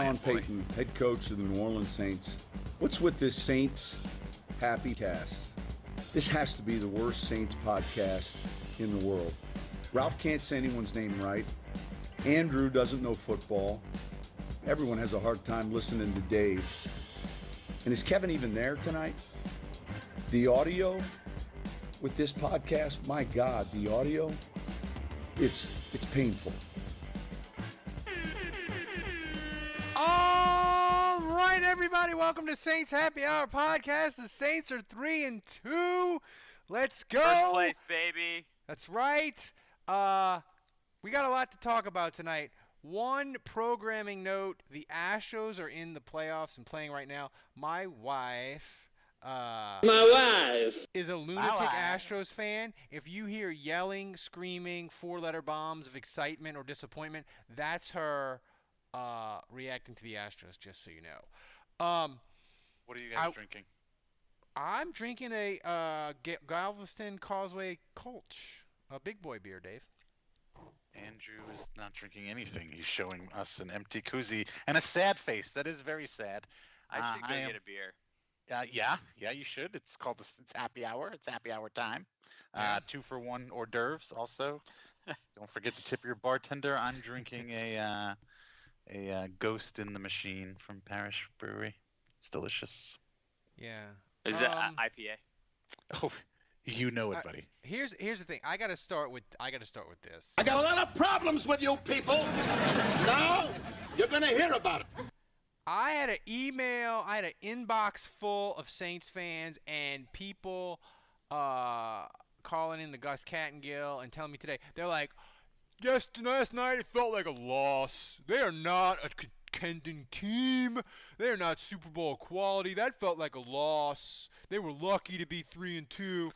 Sean Payton, head coach of the New Orleans Saints. What's with this Saints Happy Cast? This has to be the worst Saints podcast in the world. Ralph can't say anyone's name right. Andrew doesn't know football. Everyone has a hard time listening to Dave. And is Kevin even there tonight? The audio with this podcast, my God, the audio, it's painful. All right, everybody, welcome to Saints Happy Hour podcast. The Saints are 3-2. Let's go. First place, baby. That's right. We got a lot to talk about tonight. One programming note, the Astros are in the playoffs and playing right now. My wife is a lunatic Astros fan. If you hear yelling, screaming, four-letter bombs of excitement or disappointment, that's her reacting to the Astros, just so you know. What are you guys drinking? I'm drinking a Galveston Causeway Kolsch, a big boy beer, Dave. Andrew is not drinking anything. He's showing us an empty koozie and a sad face. That is very sad. I should go get a beer. Yeah, you should. It's called it's happy hour. It's happy hour time. 2-for-1 hors d'oeuvres also. Don't forget to tip your bartender. I'm drinking a Ghost in the Machine from Parish Brewery. It's delicious. Yeah. Is it IPA? Oh, you know it, buddy. Here's the thing. I gotta start with this. I got a lot of problems with you people. Now you're gonna hear about it. I had an inbox full of Saints fans and people calling in to Gus Cattengill and telling me today. They're like, yes, last night it felt like a loss. They are not a contending team. They are not Super Bowl quality. That felt like a loss. They were lucky to be 3-2.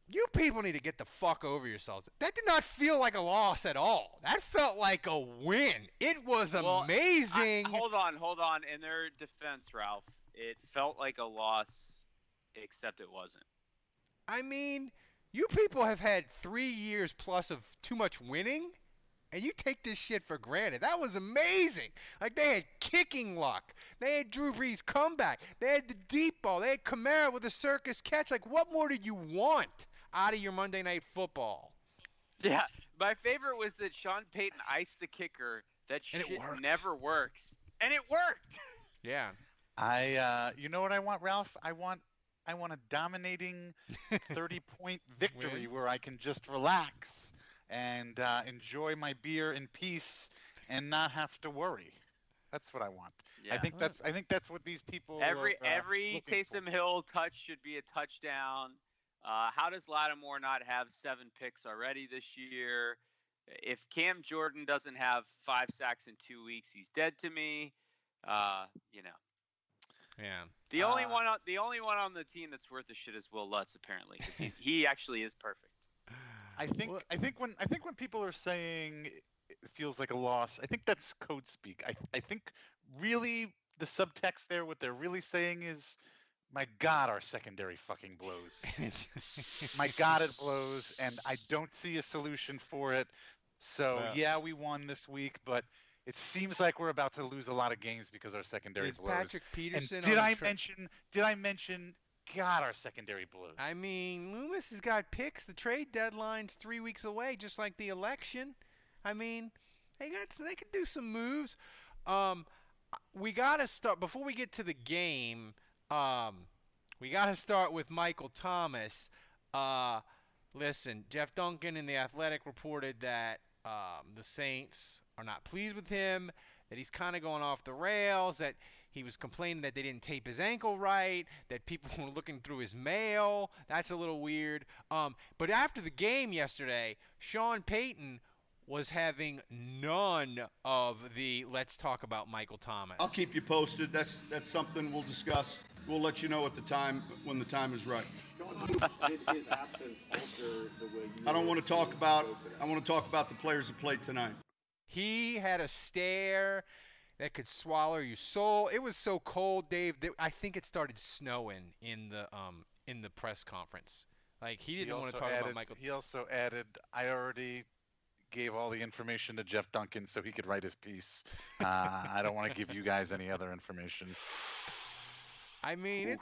You people need to get the fuck over yourselves. That did not feel like a loss at all. That felt like a win. It was amazing. Hold on. In their defense, Ralph, it felt like a loss, except it wasn't. I mean, you people have had 3 years plus of too much winning, and you take this shit for granted. That was amazing. Like, they had kicking luck. They had Drew Brees comeback. They had the deep ball. They had Kamara with a circus catch. Like, what more do you want out of your Monday Night Football? Yeah, my favorite was that Sean Payton iced the kicker. That shit never works. And it worked. Yeah. You know what I want, Ralph? I want a dominating 30-point victory where I can just relax and enjoy my beer in peace and not have to worry. That's what I want. Yeah. I think that's what these people every Taysom Hill touch should be a touchdown. How does Lattimore not have 7 picks already this year? If Cam Jordan doesn't have 5 sacks in 2 weeks, he's dead to me. Yeah. The only one on the team that's worth the shit is Will Lutz, apparently, because he actually is perfect. I think when people are saying it feels like a loss, I think that's code speak. I think really the subtext there, what they're really saying is, my God, our secondary fucking blows. My God, it blows, and I don't see a solution for it. So yeah, we won this week, but it seems like we're about to lose a lot of games because our secondary blows. Patrick Peterson? And did I mention? God, our secondary blows. I mean, Loomis has got picks. The trade deadline's 3 weeks away, just like the election. I mean, they could do some moves. We gotta start before we get to the game. We gotta start with Michael Thomas. Listen, Jeff Duncan in The Athletic reported that the Saints are not pleased with him, that he's kind of going off the rails, that he was complaining that they didn't tape his ankle right, that people were looking through his mail. That's a little weird. But after the game yesterday, Sean Payton was having none of the let's talk about Michael Thomas. I'll keep you posted. That's something we'll discuss. We'll let you know at the time when the time is right. His absence alter the way you I want to talk about the players that played tonight. He had a stare that could swallow your soul. It was so cold, Dave. I think it started snowing in the press conference. Like, he didn't want to talk about Michael. He also added, I already gave all the information to Jeff Duncan so he could write his piece. I don't want to give you guys any other information. I mean,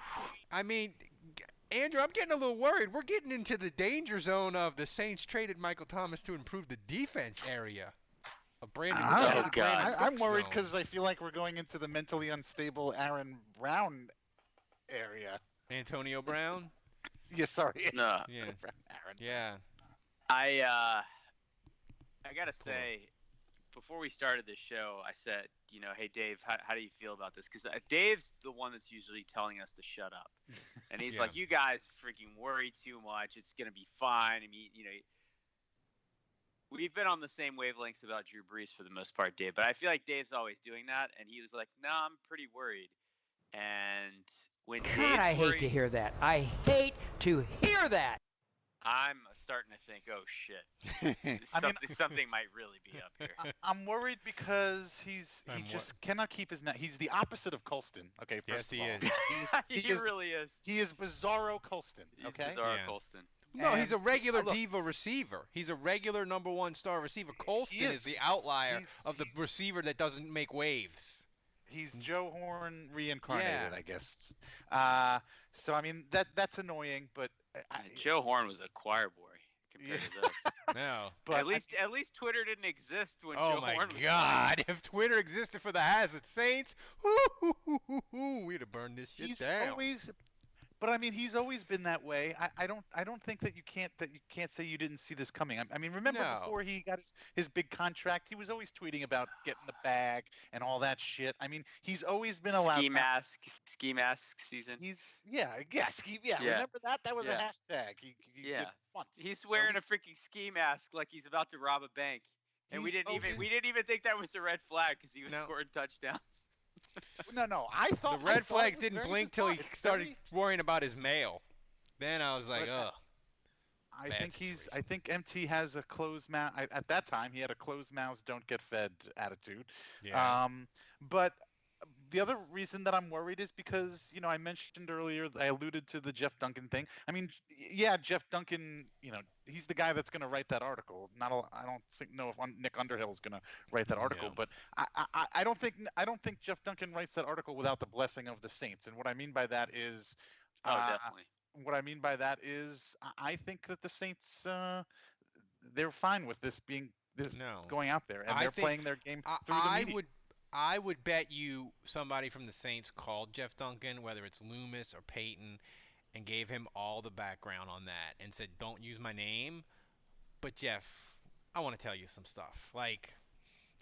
Andrew, I'm getting a little worried. We're getting into the danger zone of the Saints traded Michael Thomas to improve the defense area of Brandon. I'm worried because I feel like we're going into the mentally unstable Aaron Brown area. Antonio Brown? Yeah, sorry. No. Yeah. Aaron. Yeah. I gotta say, before we started this show, I said, hey Dave, how do you feel about this? Because Dave's the one that's usually telling us to shut up, and he's like, you guys freaking worry too much. It's gonna be fine. I mean, we've been on the same wavelengths about Drew Brees for the most part, Dave. But I feel like Dave's always doing that, and he was like, no, I'm pretty worried. And when God, I hate to hear that. I hate to hear that. I'm starting to think, oh shit, something might really be up here. I'm worried because he just cannot keep his net. He's the opposite of Colston. Okay, first yes, of all. He really is. He is Bizarro Colston. Okay, he's Bizarro Colston. No, he's a regular diva receiver. He's a regular number 1 star receiver. Colston is the outlier of the receiver that doesn't make waves. He's Joe Horn reincarnated, I guess. So I mean that's annoying, but Joe Horn was a choir boy compared to this. No, but at least Twitter didn't exist when Joe Horn was. Oh my God! If Twitter existed for the Hazard Saints, we'd have burned this shit down. But I mean, he's always been that way. I don't think that you can't say you didn't see this coming. I mean, remember before he got his big contract, he was always tweeting about getting the bag and all that shit. I mean, he's always been allowed. Ski mask season. Remember that? That was a hashtag. He did once. He's wearing a freaking ski mask like he's about to rob a bank, and we didn't even think that was a red flag because he was scoring touchdowns. No. I thought the red flags didn't blink till he started worrying about his mail. Then I was like, ugh. I think MT has a closed mouth. At that time, he had a closed mouths, don't get fed attitude. Yeah. But the other reason that I'm worried is because, I mentioned earlier, I alluded to the Jeff Duncan thing. I mean, yeah, Jeff Duncan, he's the guy that's going to write that article. I don't know if Nick Underhill is going to write that article, but I don't think Jeff Duncan writes that article without the blessing of the Saints. And what I mean by that is, definitely. What I mean by that is, I think that the Saints, they're fine with this going out there, and they're playing their game through the media. I would bet you somebody from the Saints called Jeff Duncan, whether it's Loomis or Peyton, and gave him all the background on that and said, don't use my name, but Jeff, I want to tell you some stuff.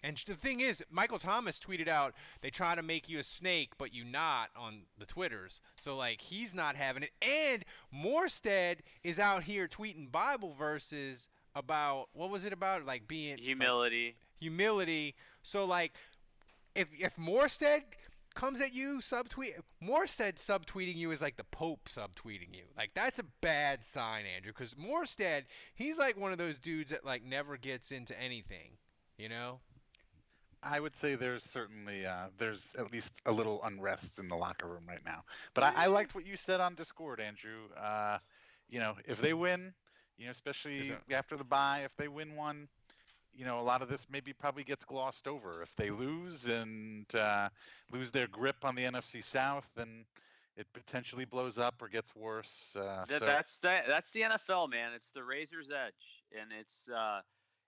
And the thing is, Michael Thomas tweeted out, they try to make you a snake, but you not on the Twitters. So, he's not having it. And Morstead is out here tweeting Bible verses about, what was it about? Being humility. Humility. So, if Morstead comes at you Morstead subtweeting you is like the Pope subtweeting you. That's a bad sign, Andrew, because Morstead, he's one of those dudes that never gets into anything, I would say there's certainly there's at least a little unrest in the locker room right now. But I liked what you said on Discord, Andrew. If they win, especially after the bye, if they win one, a lot of this probably gets glossed over. If they lose and lose their grip on the NFC South, then it potentially blows up or gets worse. That's the NFL, man. It's the razor's edge, and it's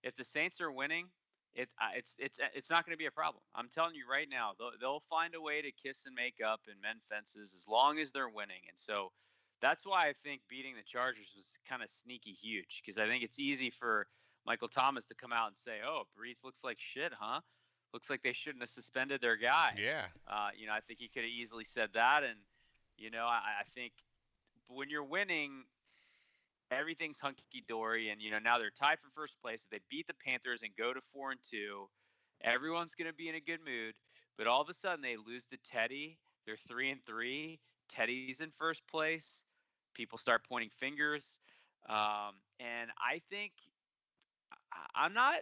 if the Saints are winning, it's not going to be a problem. I'm telling you right now, they'll find a way to kiss and make up and mend fences as long as they're winning. And so that's why I think beating the Chargers was kind of sneaky huge, because I think it's easy for Michael Thomas to come out and say, "Oh, Brees looks like shit, huh? Looks like they shouldn't have suspended their guy." Yeah. I think he could have easily said that, and I think when you're winning, everything's hunky dory, and now they're tied for first place. If they beat the Panthers and go to 4-2, everyone's gonna be in a good mood. But all of a sudden, they lose to Teddy. They're 3-3. Teddy's in first place. People start pointing fingers, and I think. I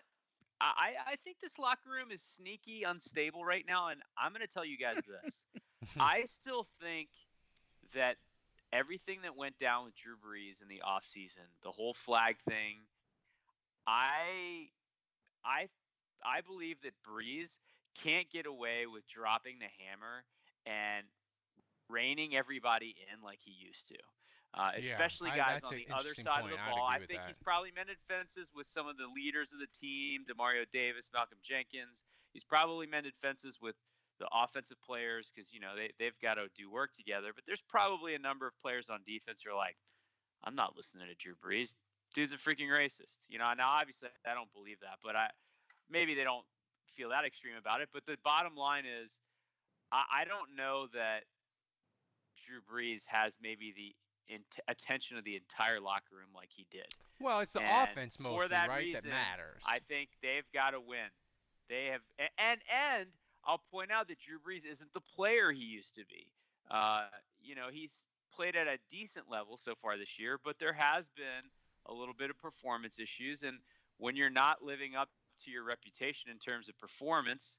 think this locker room is sneaky unstable right now, and I'm going to tell you guys this. I still think that everything that went down with Drew Brees in the offseason, the whole flag thing, I I believe that Brees can't get away with dropping the hammer and reining everybody in like he used to. Especially guys that's on an the other interesting side point. of the I'd ball. agree I with think that. he's probably mended fences with some of the leaders of the team, Demario Davis, Malcolm Jenkins. He's probably mended fences with the offensive players because, they've got to do work together. But there's probably a number of players on defense who are like, I'm not listening to Drew Brees. Dude's a freaking racist. Now, obviously, I don't believe that, but maybe they don't feel that extreme about it. But the bottom line is, I don't know that Drew Brees has maybe the attention of the entire locker room like he did. Well, it's the And offense for mostly, that right, reason, that matters. I think they've got to win. They have, and I'll point out that Drew Brees isn't the player he used to be. He's played at a decent level so far this year, but there has been a little bit of performance issues. And when you're not living up to your reputation in terms of performance,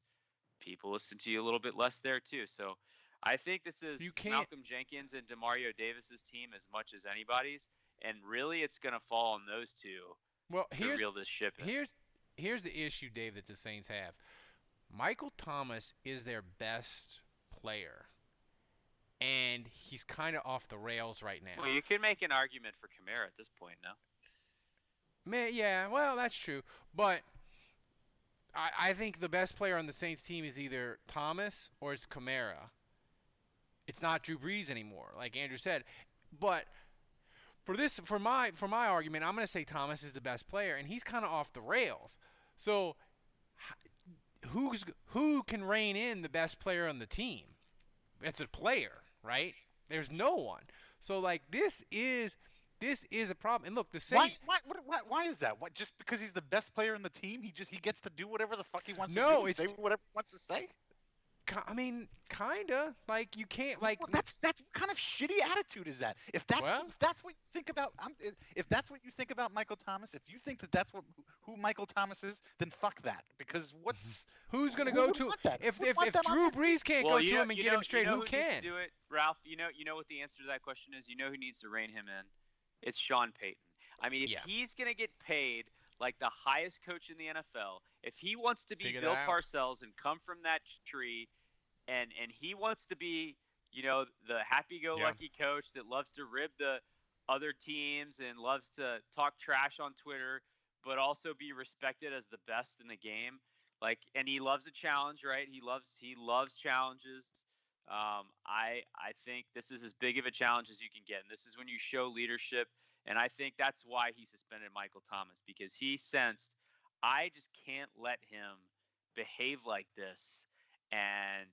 people listen to you a little bit less there too. So I think this is Malcolm Jenkins and Demario Davis's team as much as anybody's. And really, it's going to fall on those two to reel this ship in. Here's the issue, Dave, that the Saints have. Michael Thomas is their best player, and he's kind of off the rails right now. Well, you could make an argument for Kamara at this point, no? Man, yeah, well, that's true. But I think the best player on the Saints team is either Thomas or it's Kamara. It's not Drew Brees anymore, like Andrew said. But for my argument, I'm going to say Thomas is the best player, and he's kind of off the rails. So who can rein in the best player on the team? It's a player, right? There's no one. So this is a problem. And look, the Saints. Why is that? What, just because he's the best player in the team, he gets to do whatever the fuck he wants to do and say whatever he wants to say? I mean, kinda. You can't Well, that's what kind of shitty attitude is that? If that's what you think about, if that's what you think about Michael Thomas, if you think that that's who Michael Thomas is, then fuck that. Because who's gonna go to if Drew Brees can't go to him and get him straight? Who can? Needs to do it, Ralph? You know what the answer to that question is. You know who needs to rein him in? It's Sean Payton. I mean, if he's gonna get paid like the highest coach in the NFL, if he wants to be Bill Parcells and come from that tree, and he wants to be, the happy-go-lucky coach that loves to rib the other teams and loves to talk trash on Twitter, but also be respected as the best in the game, and he loves a challenge, right? He loves challenges. I think this is as big of a challenge as you can get, and this is when you show leadership. And I think that's why he suspended Michael Thomas, because he sensed, I just can't let him behave like this and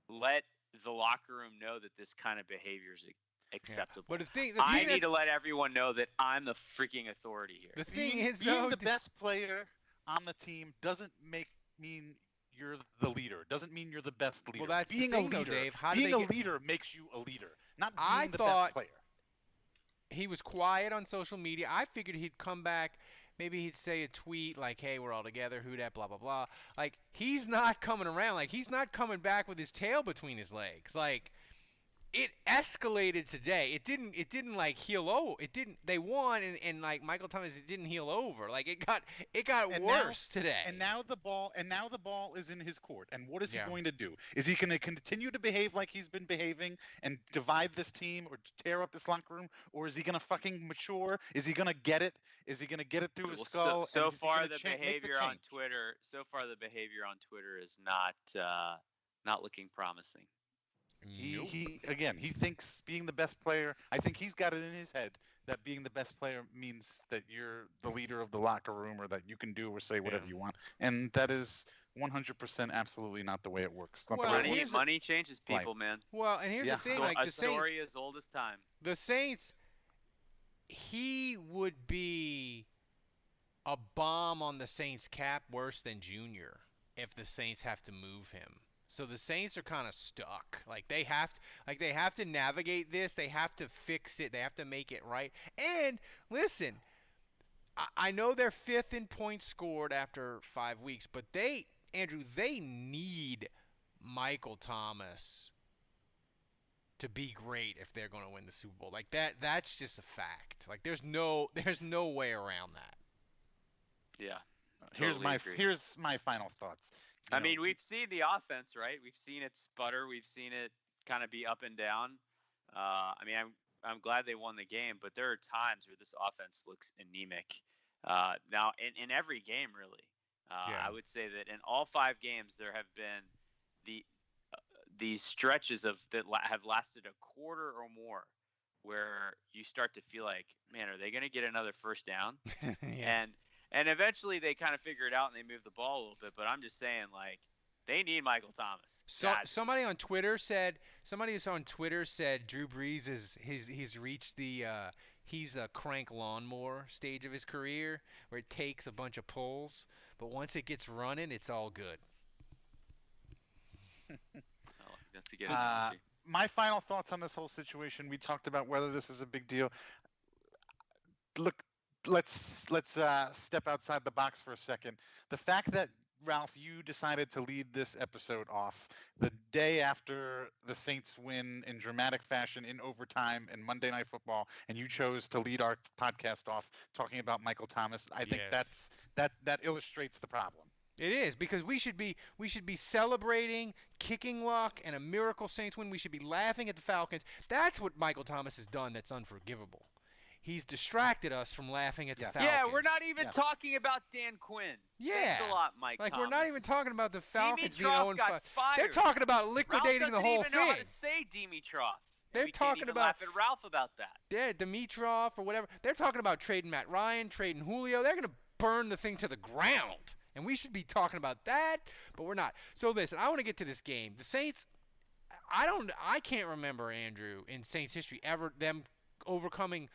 let the locker room know that this kind of behavior is acceptable. But I need to let everyone know that I'm the freaking authority here. The thing is, being the best player on the team doesn't mean you're the leader. It doesn't mean you're the best leader. Well, that's being the thing, a leader, though, Dave. Being a leader makes you a leader, not being the best player. He was quiet on social media. I figured he'd come back. Maybe he'd say a tweet like, hey, we're all together, who dat, blah, blah, blah. He's not coming around. He's not coming back with his tail between his legs. It escalated today. It didn't heal over. It didn't. They won, and Michael Thomas, it didn't heal over. It got worse today. And now the ball is in his court. And what is he going to do? Is he going to continue to behave like he's been behaving and divide this team or tear up this locker room, or is he going to fucking mature? Is he going to get it? Is he going to get it through his skull? So far, the behavior on Twitter is not looking promising. He thinks being the best player, I think he's got it in his head that being the best player means that you're the leader of the locker room or that you can do or say whatever you want. And that is 100% absolutely not the way it works. Money changes people, man. Well, and here's the thing. A story as old as time. The Saints, he would be a bomb on the Saints cap worse than Junior if the Saints have to move him. So the Saints are kind of stuck. They have to navigate this. They have to fix it. They have to make it right. And listen, I know they're 5th in points scored after 5 weeks, but they need Michael Thomas to be great if they're going to win the Super Bowl. That's just a fact. There's no way around that. Yeah. Here's Totally agree. here's my final thoughts. I mean, we've seen the offense, right? We've seen it sputter. We've seen it kind of be up and down. I mean, I'm glad they won the game, but there are times where this offense looks anemic. Now, in every game, really. I would say that in all 5 games, there have been these stretches that have lasted a quarter or more, where you start to feel like, man, are they going to get another first down? And eventually they kind of figure it out and they move the ball a little bit. But I'm just saying, like, they need Michael Thomas. So somebody on Twitter said Drew Brees he's reached the he's a crank lawnmower stage of his career where it takes a bunch of pulls, but once it gets running, it's all good. That's a good analogy. My final thoughts on this whole situation. We talked about whether this is a big deal. Look, let's step outside the box for a second. The fact that, Ralph, you decided to lead this episode off the day after the Saints win in dramatic fashion in overtime in Monday Night Football, and you chose to lead our podcast off talking about Michael Thomas. I think that illustrates the problem. It is, because we should be celebrating kicking luck and a miracle Saints win. We should be laughing at the Falcons. That's what Michael Thomas has done that's unforgivable. He's distracted us from laughing at the Falcons. Yeah, we're not even talking about Dan Quinn. Yeah. Thanks a lot, Mike Thomas. We're not even talking about the Falcons being Dimitrov 0-5. got fired. They're talking about liquidating the whole Ralph doesn't even know how thing. to say Dimitrov. They're talking can't even about laugh at Ralph about that. Yeah, Dimitrov or whatever. They're talking about trading Matt Ryan, trading Julio. They're going to burn the thing to the ground. And we should be talking about that, but we're not. So listen, I want to get to this game. The Saints, I can't remember, Andrew, in Saints history ever them overcoming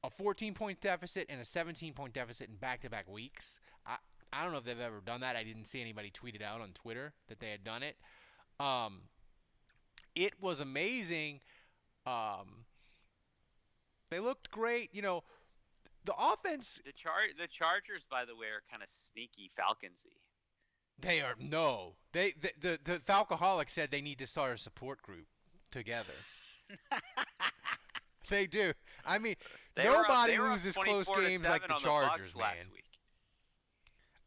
a 14-point deficit and a 17-point deficit in back-to-back weeks. I don't know if they've ever done that. I didn't see anybody tweet it out on Twitter that they had done it. It was amazing. They looked great. You know, the offense. The Chargers, by the way, are kind of sneaky Falconsy. They are the Falcoholics said they need to start a support group together. They do. I mean, nobody loses close games like the Chargers, man. Last week.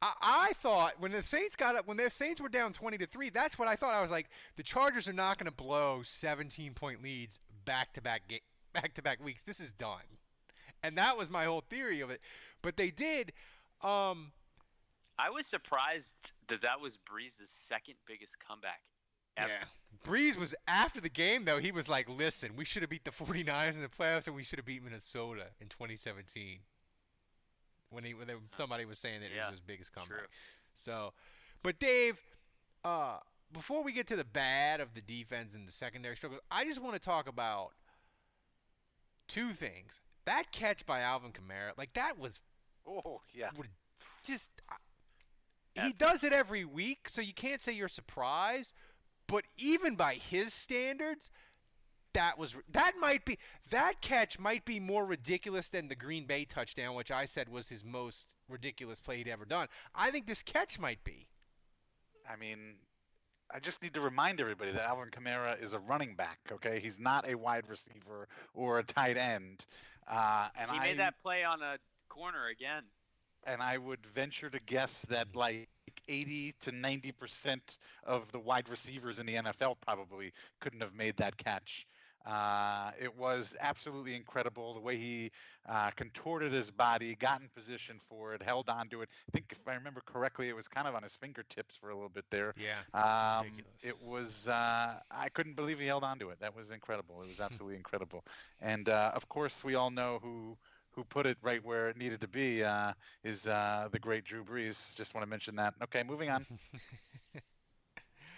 I thought when the Saints their Saints were down 20-3, that's what I thought. I was like, the Chargers are not going to blow 17-point leads back-to-back weeks. This is done. And that was my whole theory of it. But they did. I was surprised that was Brees' second biggest comeback ever. Yeah. Brees was, after the game, though, he was like, listen, we should have beat the 49ers in the playoffs and we should have beat Minnesota in 2017. When somebody was saying that it was his biggest comeback. True. So, but Dave, before we get to the bad of the defense and the secondary struggles, I just want to talk about two things. That catch by Alvin Kamara, like that was just he does it every week, so you can't say you're surprised, but even by his standards, that catch might be more ridiculous than the Green Bay touchdown, which I said was his most ridiculous play he'd ever done. I think this catch might be. I mean, I just need to remind everybody that Alvin Kamara is a running back, okay? He's not a wide receiver or a tight end. And he made that play on a corner again. And I would venture to guess that like 80 to 90% of the wide receivers in the NFL probably couldn't have made that catch. It was absolutely incredible the way he contorted his body, got in position for it, held on to it. I think if I remember correctly, it was kind of on his fingertips for a little bit there. Yeah, ridiculous. It was I couldn't believe he held on to it. That was incredible. It was absolutely incredible. And of course, we all know who put it right where it needed to be is the great Drew Brees. Just want to mention that. Okay, moving on.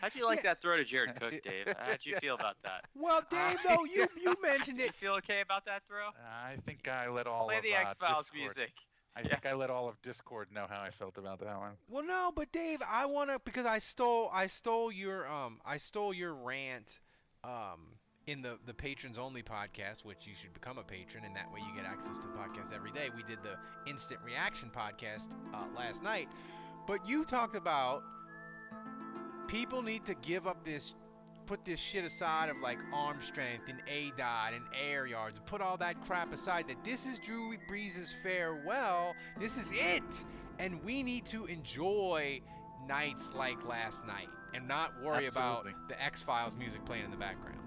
How'd you like that throw to Jared Cook, Dave? How'd you feel about that? Well, Dave, though, you mentioned it. You feel okay about that throw? I think I let all Play of the X-Files Discord. music. I think I let all of Discord know how I felt about that one. Well, no, but Dave, I want to, because I stole your rant in the patrons only podcast, which you should become a patron, and that way you get access to the podcast every day. We did the instant reaction podcast last night, but you talked about people need to give up this put this shit aside of like arm strength and ADOT and air yards, put all that crap aside, that this is Drew Brees' farewell. This is it. And we need to enjoy nights like last night and not worry Absolutely. about the X-Files music playing in the background.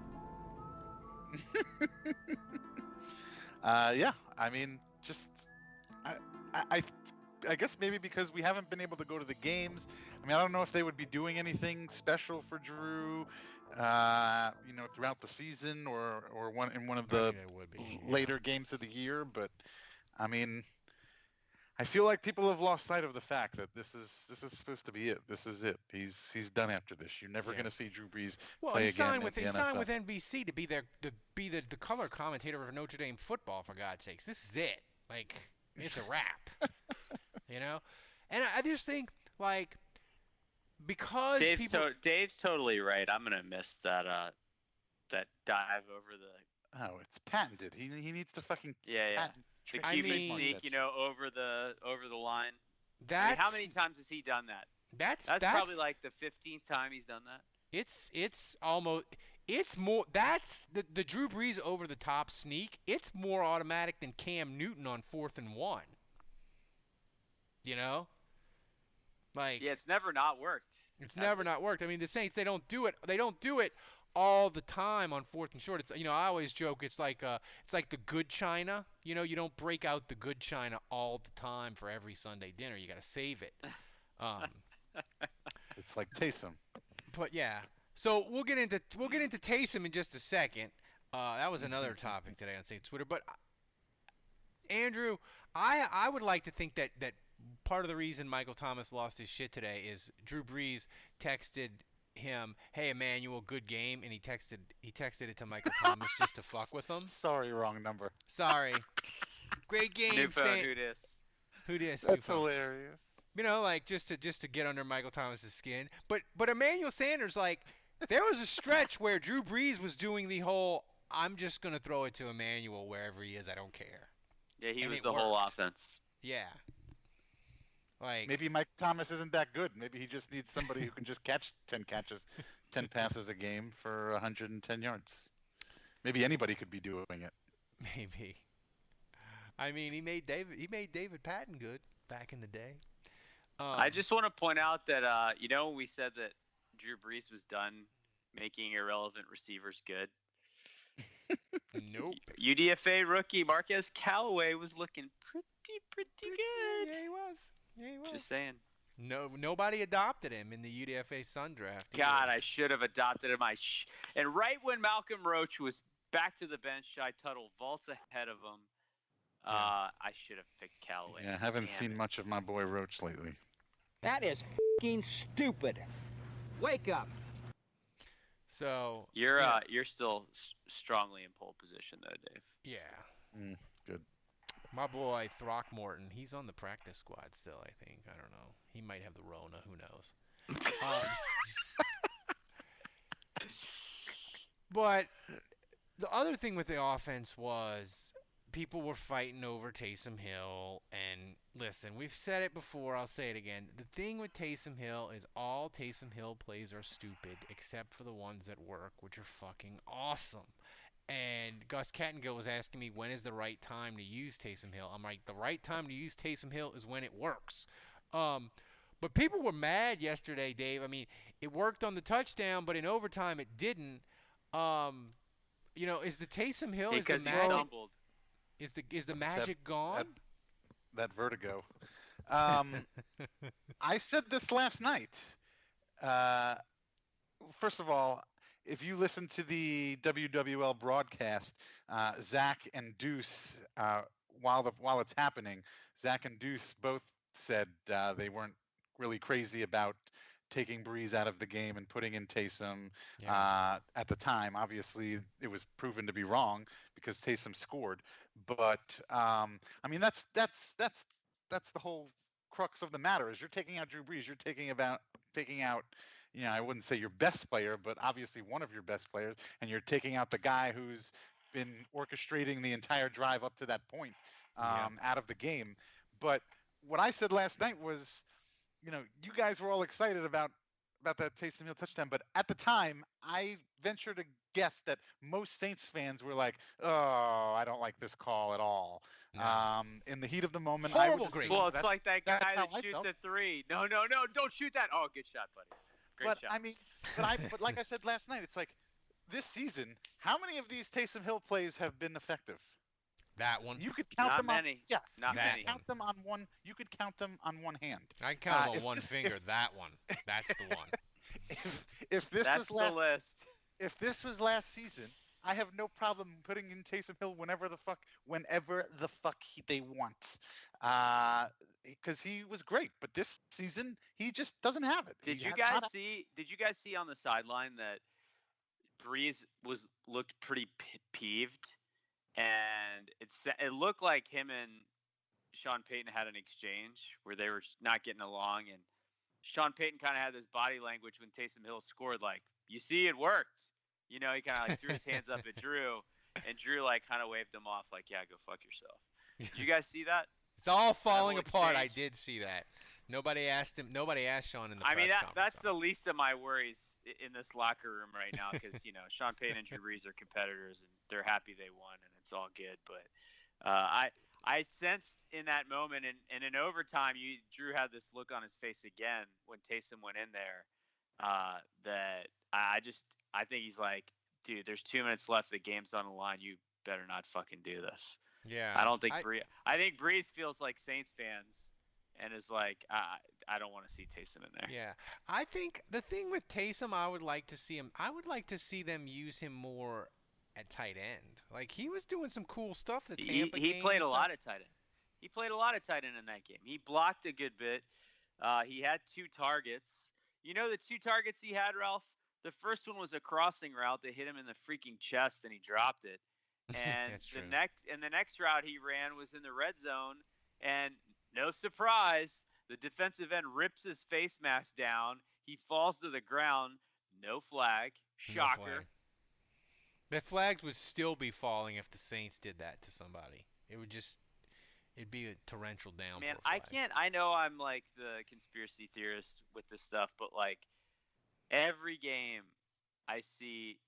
Yeah, I mean, just I guess maybe because we haven't been able to go to the games. I mean, I don't know if they would be doing anything special for Drew, throughout the season or in one of the later games of the year. But I mean, I feel like people have lost sight of the fact that this is supposed to be it. This is it. He's done after this. You're never going to see Drew Brees play he signed again. With he signed with NBC to be the color commentator of Notre Dame football, for God's sakes. This is it. Like, it's a wrap. And I just think, like, because Dave's totally right. I'm gonna miss that dive over the. Oh, it's patented. He needs to fucking patent. The Cupid sneak, over the line. How many times has he done that? That's probably like the 15th time he's done that. It's more. That's the Drew Brees over the top sneak. It's more automatic than Cam Newton on 4th and 1. Like, it's never not worked. It's never not worked. I mean, the Saints, they don't do it. They don't do it all the time on 4th and short. It's I always joke it's like the good china. You don't break out the good china all the time for every Sunday dinner. You got to save it. It's like Taysom. But yeah. So we'll get into Taysom in just a second. That was another topic today on Saints Twitter. But Andrew, I would like to think that part of the reason Michael Thomas lost his shit today is Drew Brees texted him, "Hey Emmanuel, good game," and he texted it to Michael Thomas just to fuck with him. Sorry, wrong number. Sorry. Great game. New phone, who dis? Who dis? That's hilarious. Like just to get under Michael Thomas's skin. But Emmanuel Sanders, like, there was a stretch where Drew Brees was doing the whole, I'm just gonna throw it to Emmanuel wherever he is, I don't care. Yeah, he was the whole offense. Yeah. Like, maybe Mike Thomas isn't that good. Maybe he just needs somebody who can just catch 10 passes a game for 110 yards. Maybe anybody could be doing it. Maybe. I mean, he made David Patton good back in the day. I just want to point out that when we said that Drew Brees was done making irrelevant receivers good. Nope. UDFA rookie Marquez Callaway was looking pretty good. Yeah, he was. Just saying. No, nobody adopted him in the UDFA Sun draft. God, I should have adopted him. And right when Malcolm Roach was back to the bench, Shy Tuttle vaults ahead of him. I should have picked Callaway. Yeah, I haven't seen much of my boy Roach lately. That is f***ing stupid. Wake up. So you're still strongly in pole position though, Dave. Yeah. Good. My boy Throckmorton, he's on the practice squad still, I think. I don't know. He might have the Rona. Who knows? But the other thing with the offense was people were fighting over Taysom Hill. And listen, we've said it before. I'll say it again. The thing with Taysom Hill is all Taysom Hill plays are stupid except for the ones that work, which are fucking awesome. And Gus Kattengill was asking me, when is the right time to use Taysom Hill? I'm like, the right time to use Taysom Hill is when it works. But people were mad yesterday, Dave. I mean, it worked on the touchdown, but in overtime it didn't. Is the Taysom Hill, is the magic gone? That vertigo. I said this last night. First of all, if you listen to the WWL broadcast, Zach and Deuce, while it's happening, Zach and Deuce both said they weren't really crazy about taking Brees out of the game and putting in Taysom at the time. Obviously, it was proven to be wrong because Taysom scored. But I mean, that's the whole crux of the matter. Is you're taking out Drew Brees, you're taking out. I wouldn't say your best player, but obviously one of your best players, and you're taking out the guy who's been orchestrating the entire drive up to that point out of the game. But what I said last night was, you guys were all excited about about that Taysom Hill touchdown, but at the time, I venture to guess that most Saints fans were like, "Oh, I don't like this call at all." No. In the heat of the moment, Horrible I would grade. assume Well, it's like that guy that's how that I shoots felt. a 3. No, don't shoot that. Oh, good shot, buddy. Great But shot. I mean, but like I said last night, it's like this season, how many of these Taysom Hill plays have been effective? That one. You could count Not them many. on yeah, Not you could many. count them on one. You could count them on one hand. I can count them on if one this- finger. if- That one. That's the one. If this That's was last the list. if this was last season, I have no problem putting in Taysom Hill whenever the fuck they want, because he was great. But this season, he just doesn't have it. Did He you has guys not- see? Did you guys see on the sideline that Brees looked pretty peeved, and it looked like him and Sean Payton had an exchange where they were not getting along, and Sean Payton kind of had this body language when Taysom Hill scored, like, "You see, it worked." You know, he kind of like threw his hands up at Drew, and Drew like kind of waved him off, like, "Yeah, go fuck yourself." Did you guys see that? It's all falling whole apart. I exchange. did see that. Nobody asked him. Nobody asked Sean in the I mean, press conference. that's the least of my worries in this locker room right now, because Sean Payton and Drew Brees are competitors, and they're happy they won, and it's all good. But I sensed in that moment, and in overtime, Drew had this look on his face again when Taysom went in there, that I think he's like, "Dude, there's 2 minutes left. The game's on the line. You better not fucking do this." Yeah. I don't think I think Brees feels like Saints fans and is like, I don't want to see Taysom in there. Yeah. I think the thing with Taysom, I would like to see them use him more at tight end. Like, he was doing some cool stuff. The Tampa He game played and a stuff. lot of tight end. He played a lot of tight end in that game. He blocked a good bit. He had 2 targets. You know the 2 targets he had, Ralph? The first one was a crossing route that hit him in the freaking chest, and he dropped it. And That's true. the next route he ran was in the red zone, and no surprise, the defensive end rips his face mask down. He falls to the ground. No flag. No Shocker. flag. The flags would still be falling if the Saints did that to somebody. It'd be a torrential downpour. Man, flag. I know I'm like the conspiracy theorist with this stuff, but like every game I see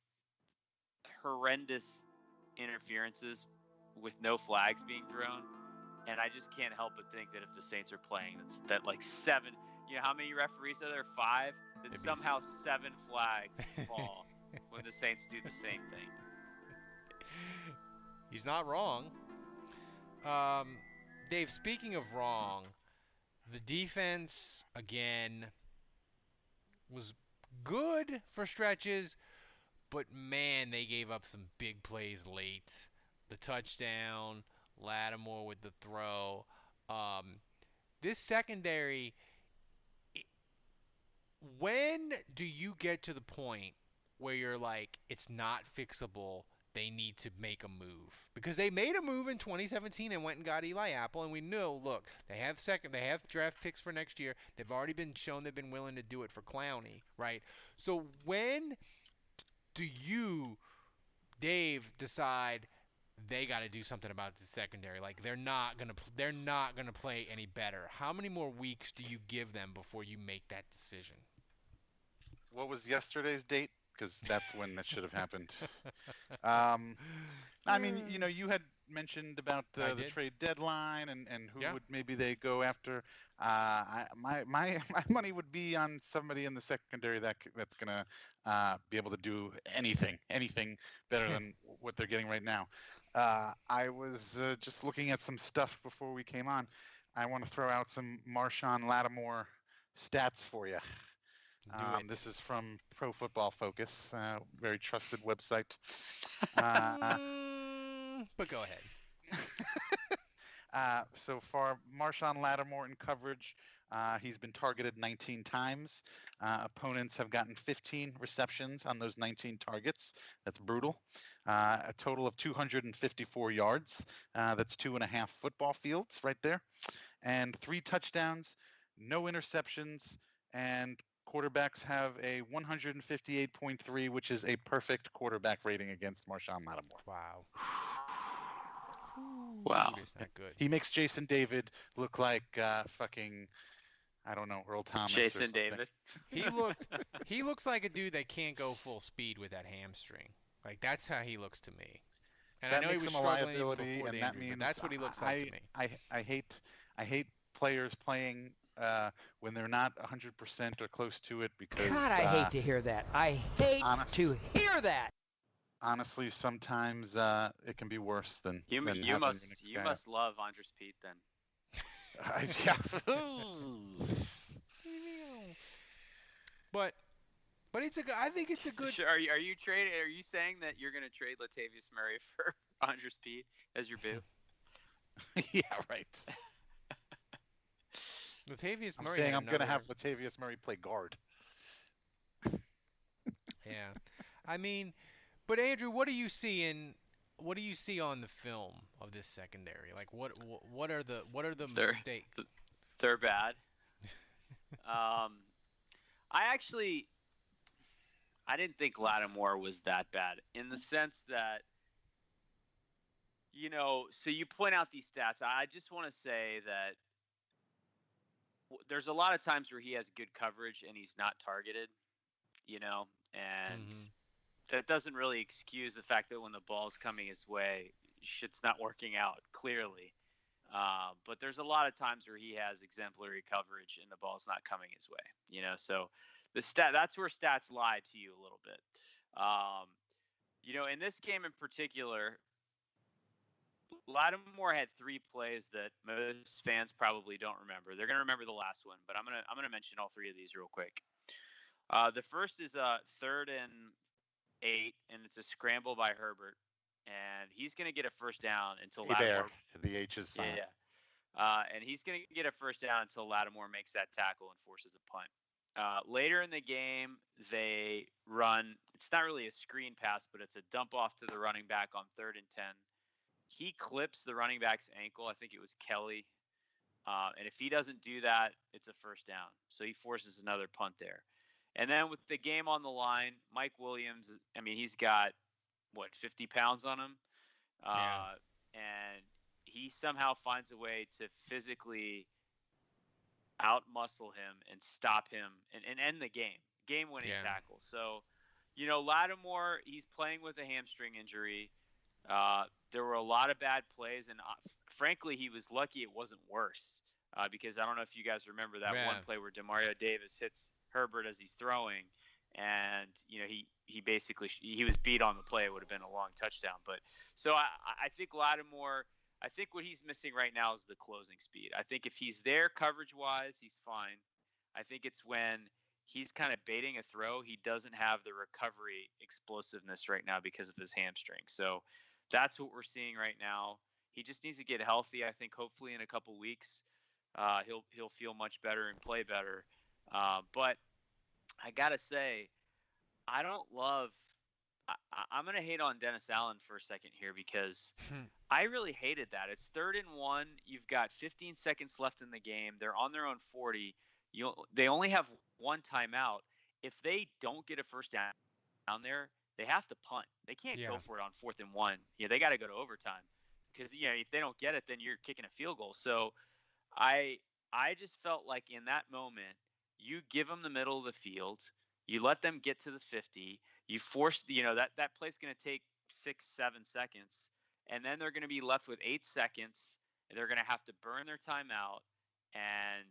horrendous interferences with no flags being thrown, and I just can't help but think that if the Saints are playing, that like 7, how many referees are there? 5? That It'd be somehow 7 flags fall when the Saints do the same thing. He's not wrong. Dave, speaking of wrong, the defense, again, was good for stretches, but, man, they gave up some big plays late. The touchdown, Lattimore with the throw. This secondary, when do you get to the point where you're like, it's not fixable, they need to make a move? Because they made a move in 2017 and went and got Eli Apple, and we know, look, they have draft picks for next year. They've already been shown they've been willing to do it for Clowney, right? So when do you, Dave, decide they got to do something about the secondary? Like, they're not gonna play any better. How many more weeks do you give them before you make that decision? What was yesterday's date? Because that's when that should have happened. I mean, you had mentioned about the trade deadline and who would maybe they go after. My money would be on somebody in the secondary that's gonna be able to do anything better than what they're getting right now. I was just looking at some stuff before we came on. I want to throw out some Marshawn Lattimore stats for you. This is from Pro Football Focus, very trusted website. But go ahead. So far, Marshawn Lattimore in coverage, he's been targeted 19 times. Opponents have gotten 15 receptions on those 19 targets. That's brutal. A total of 254 yards. That's 2.5 football fields right there. And 3 touchdowns, no interceptions, and quarterbacks have a 158.3, which is a perfect quarterback rating against Marshawn Lattimore. Wow. Wow. It's not good. He makes Jason David look like fucking I don't know, Earl Thomas or Jason something. David. He looks like a dude that can't go full speed with that hamstring. Like that's how he looks to me. And That I know he makes was him a struggling even liability, before and the that injury, means but that's what he looks like to me. I hate players playing when they're not 100% or close to it because God, I hate to hear that. I hate to hear that. honestly, sometimes it can be worse than You having your next guy. must love Andres Pete then. But I think it's a good. Are you trading? Are you saying that you're going to trade Latavius Murray for Andres Pete as your boo? Yeah, right. Latavius I'm Murray. saying I'm going to have Latavius Murray play guard. Yeah, I mean, but Andrew, what do you see on the film of this secondary? Like, what are the mistakes? They're bad. I didn't think Lattimore was that bad in the sense that, so you point out these stats. I just want to say that there's a lot of times where he has good coverage and he's not targeted, and that doesn't really excuse the fact that when the ball's coming his way, shit's not working out clearly. But there's a lot of times where he has exemplary coverage and the ball's not coming his way, so that's where stats lie to you a little bit. In this game in particular, Lattimore had 3 plays that most fans probably don't remember. They're going to remember the last one, but I'm going to mention all 3 of these real quick. The first is 3rd and 8, and it's a scramble by Herbert, and he's going to get a first down until Lattimore. The H is silent. Yeah. And he's going to get a first down until Lattimore makes that tackle and forces a punt. Later in the game, they run. It's not really a screen pass, but it's a dump off to the running back on 3rd and 10. He clips the running back's ankle. I think it was Kelly. And if he doesn't do that, it's a first down. So he forces another punt there. And then with the game on the line, Mike Williams, he's got, 50 pounds on him? Yeah. And he somehow finds a way to physically out-muscle him and stop him and end the game-winning tackle. So, Lattimore, he's playing with a hamstring injury. There were a lot of bad plays, and frankly, he was lucky it wasn't worse because I don't know if you guys remember that one play where Demario Davis hits Herbert as he's throwing, and he was beat on the play. It would have been a long touchdown. But so I think Lattimore, I think what he's missing right now is the closing speed. I think if he's there coverage-wise, he's fine. I think it's when he's kind of baiting a throw, he doesn't have the recovery explosiveness right now because of his hamstring. So that's what we're seeing right now. He just needs to get healthy. I think hopefully in a couple weeks he'll feel much better and play better. But I gotta say, I don't love. I'm gonna hate on Dennis Allen for a second here because I really hated that. It's 3rd and 1. You've got 15 seconds left in the game. They're on their own 40. They only have 1 timeout. If they don't get a first down there, they have to punt. They can't go for it on 4th and 1. Yeah, they got to go to overtime because if they don't get it, then you're kicking a field goal. So I just felt like in that moment, you give them the middle of the field, you let them get to the 50, you force that play's going to take 6-7 seconds, and then they're going to be left with 8 seconds, and they're going to have to burn their timeout, and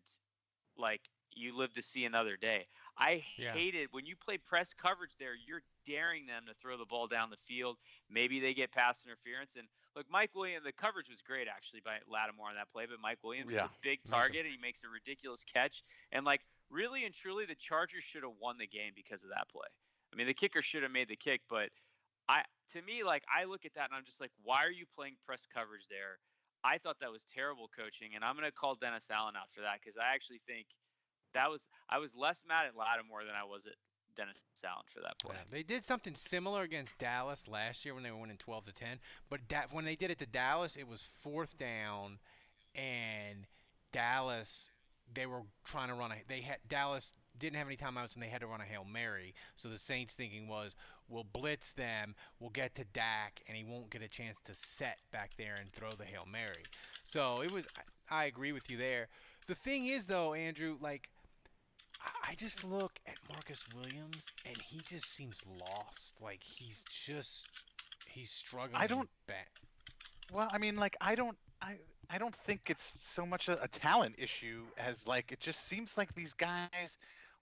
you live to see another day. I hated when you play press coverage there, you're daring them to throw the ball down the field. Maybe they get pass interference. And look, Mike Williams, the coverage was great actually by Lattimore on that play, but Mike Williams is a big target and he makes a ridiculous catch. And really and truly, the Chargers should have won the game because of that play. The kicker should have made the kick, but I look at that and I'm just like, why are you playing press coverage there? I thought that was terrible coaching, and I'm going to call Dennis Allen out for that because I actually think I was less mad at Lattimore than I was at Dennis Allen for that play. Yeah, they did something similar against Dallas last year when they were winning 12-10, but when they did it to Dallas, it was 4th down, and Dallas they were trying to run Dallas didn't have any timeouts and they had to run a Hail Mary. So the Saints thinking was, we'll blitz them, we'll get to Dak, and he won't get a chance to set back there and throw the Hail Mary. So I agree with you there. The thing is, though, Andrew, like, I just look at Marcus Williams, and he just seems lost. Like, he's struggling bad. Well, I mean, like, I don't think it's so much a talent issue as, like, it just seems like these guys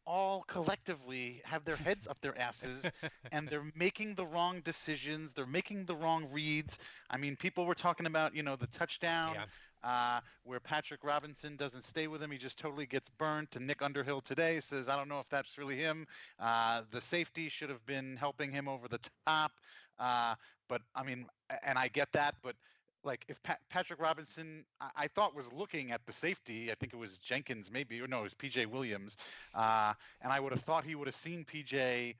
all collectively have their heads up their asses and they're making the wrong decisions. They're making the wrong reads. I mean, people were talking about, the touchdown where Patrick Robinson doesn't stay with him. He just totally gets burnt. And Nick Underhill today says, I don't know if that's really him. The safety should have been helping him over the top. But I mean, and I get that, but like if Patrick Robinson, I thought was looking at the safety, I think it was Jenkins maybe, or no, it was PJ Williams. And I would have thought he would have seen PJ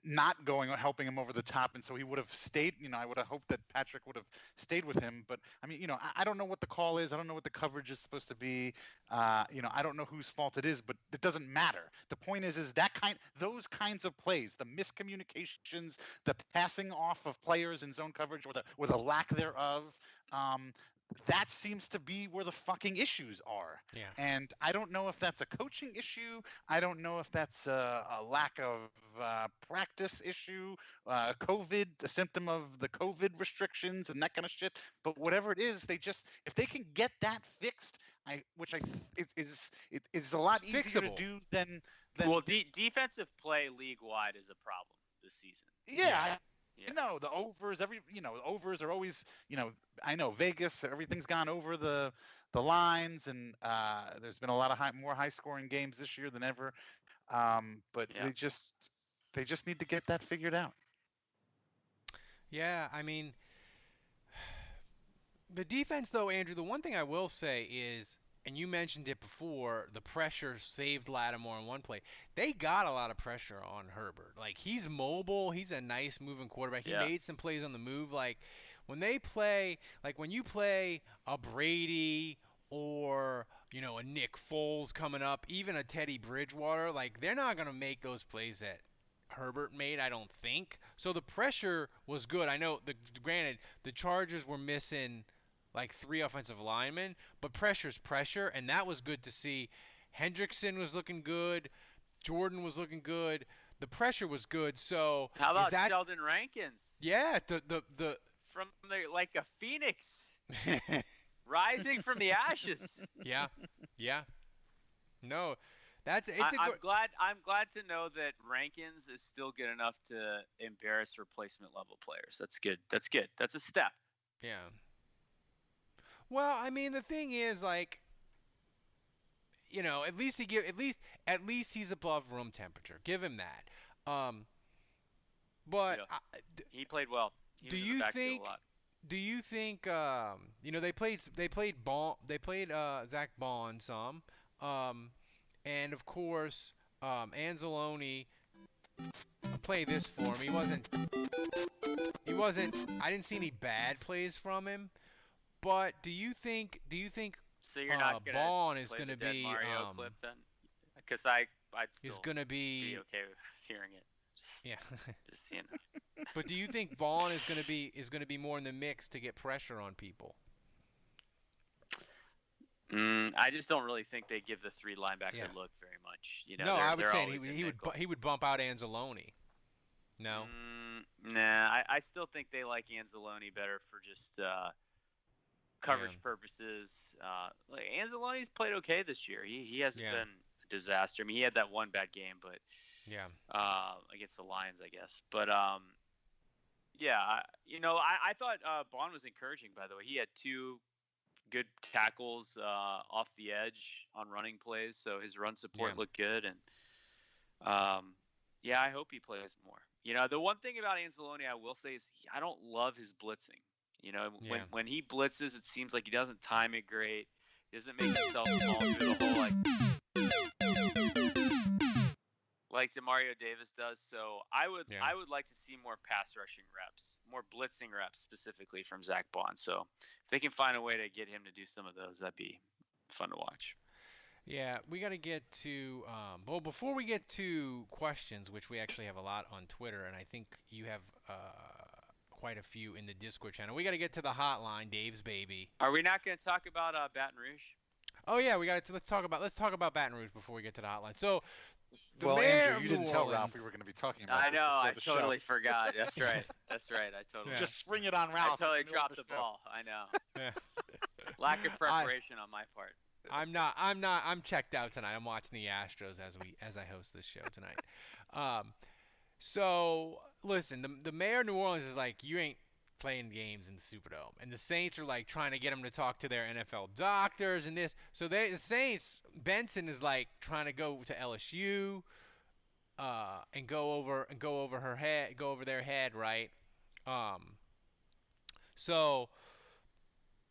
not helping him over the top, and so he would have stayed. I would have hoped that Patrick would have stayed with him, but I mean, I don't know what the call is. I don't know what the coverage is supposed to be. I don't know whose fault it is, but it doesn't matter. The point is those kinds of plays, the miscommunications, the passing off of players in zone coverage, or the lack thereof. That seems to be where the fucking issues are. Yeah. And I don't know if that's a coaching issue. I don't know if that's a lack of practice issue, a symptom of the COVID restrictions and that kind of shit. But whatever it is, if they can get that fixed, it's a lot easier to do than. Well, defensive play league-wide is a problem this season. Yeah. No, the overs, the overs are always, I know Vegas, everything's gone over the lines, and there's been a lot of more high-scoring games this year than ever. But they just need to get that figured out. Yeah, I mean, the defense, though, Andrew, the one thing I will say is, and you mentioned it before, the pressure saved Lattimore in one play. They got a lot of pressure on Herbert. Like, he's mobile. He's a nice moving quarterback. He made some plays on the move. Like, when you play a Brady or, a Nick Foles coming up, even a Teddy Bridgewater, like, they're not going to make those plays that Herbert made, I don't think. So the pressure was good. I know, granted, the Chargers were missing like 3 offensive linemen, but pressure's pressure, and that was good to see. Hendrickson was looking good. Jordan was looking good. The pressure was good. So how about Sheldon Rankins? Yeah, from like a phoenix rising from the ashes. Yeah. No, I'm glad to know that Rankins is still good enough to embarrass replacement level players. That's good. That's a step. Yeah. But I mean, the thing is, like, at least he's above room temperature. Give him that. But he played well. Do you think they played Zach Bond some, and of course Anzalone played this for him. He wasn't. I didn't see any bad plays from him. But do you think so you're not gonna Bond is play going to the dead be Mario clip then? Because I'd still is going to be okay with hearing it. Just But do you think Vaughn is going to be more in the mix to get pressure on people? I just don't really think they give the 3 linebacker look very much. No, I would say he would bump out Anzalone. No. Nah, I still think they like Anzalone better for just coverage purposes. Like Anzalone's played okay this year. He hasn't been a disaster. I mean, he had that one bad game, but against the Lions, I guess. But I thought Bond was encouraging. By the way, he had 2 good tackles off the edge on running plays, so his run support looked good. And I hope he plays more. The one thing about Anzalone I will say is I don't love his blitzing. When he blitzes, it seems like he doesn't time it great. He doesn't make himself fall through the hole like DeMario Davis does. So I would like to see more pass rushing reps, more blitzing reps specifically from Zach Bond. So if they can find a way to get him to do some of those, that'd be fun to watch. Yeah, we got to get to before we get to questions, which we actually have a lot on Twitter, and I think you have quite a few in the Discord channel. We got to get to the hotline, Dave's baby. Are we not going to talk about Baton Rouge? Oh yeah, we got to let's talk about Baton Rouge before we get to the hotline. So, the Well, mayor Andrew, of you New didn't tell Orleans- Ralph we were going to be talking about I this know. before I the show. totally forgot. That's right. That's right. I totally. Yeah. Just spring it on I Ralph. totally in the middle of dropped the show. ball. I know. Yeah. Lack of preparation on my part. I'm checked out tonight. I'm watching the Astros as I host this show tonight. So listen, the mayor of New Orleans is like, you ain't playing games in the Superdome, and the Saints are like trying to get him to talk to their NFL doctors and this. So the Saints, Benson is like trying to go to LSU, and go over their head, right? So,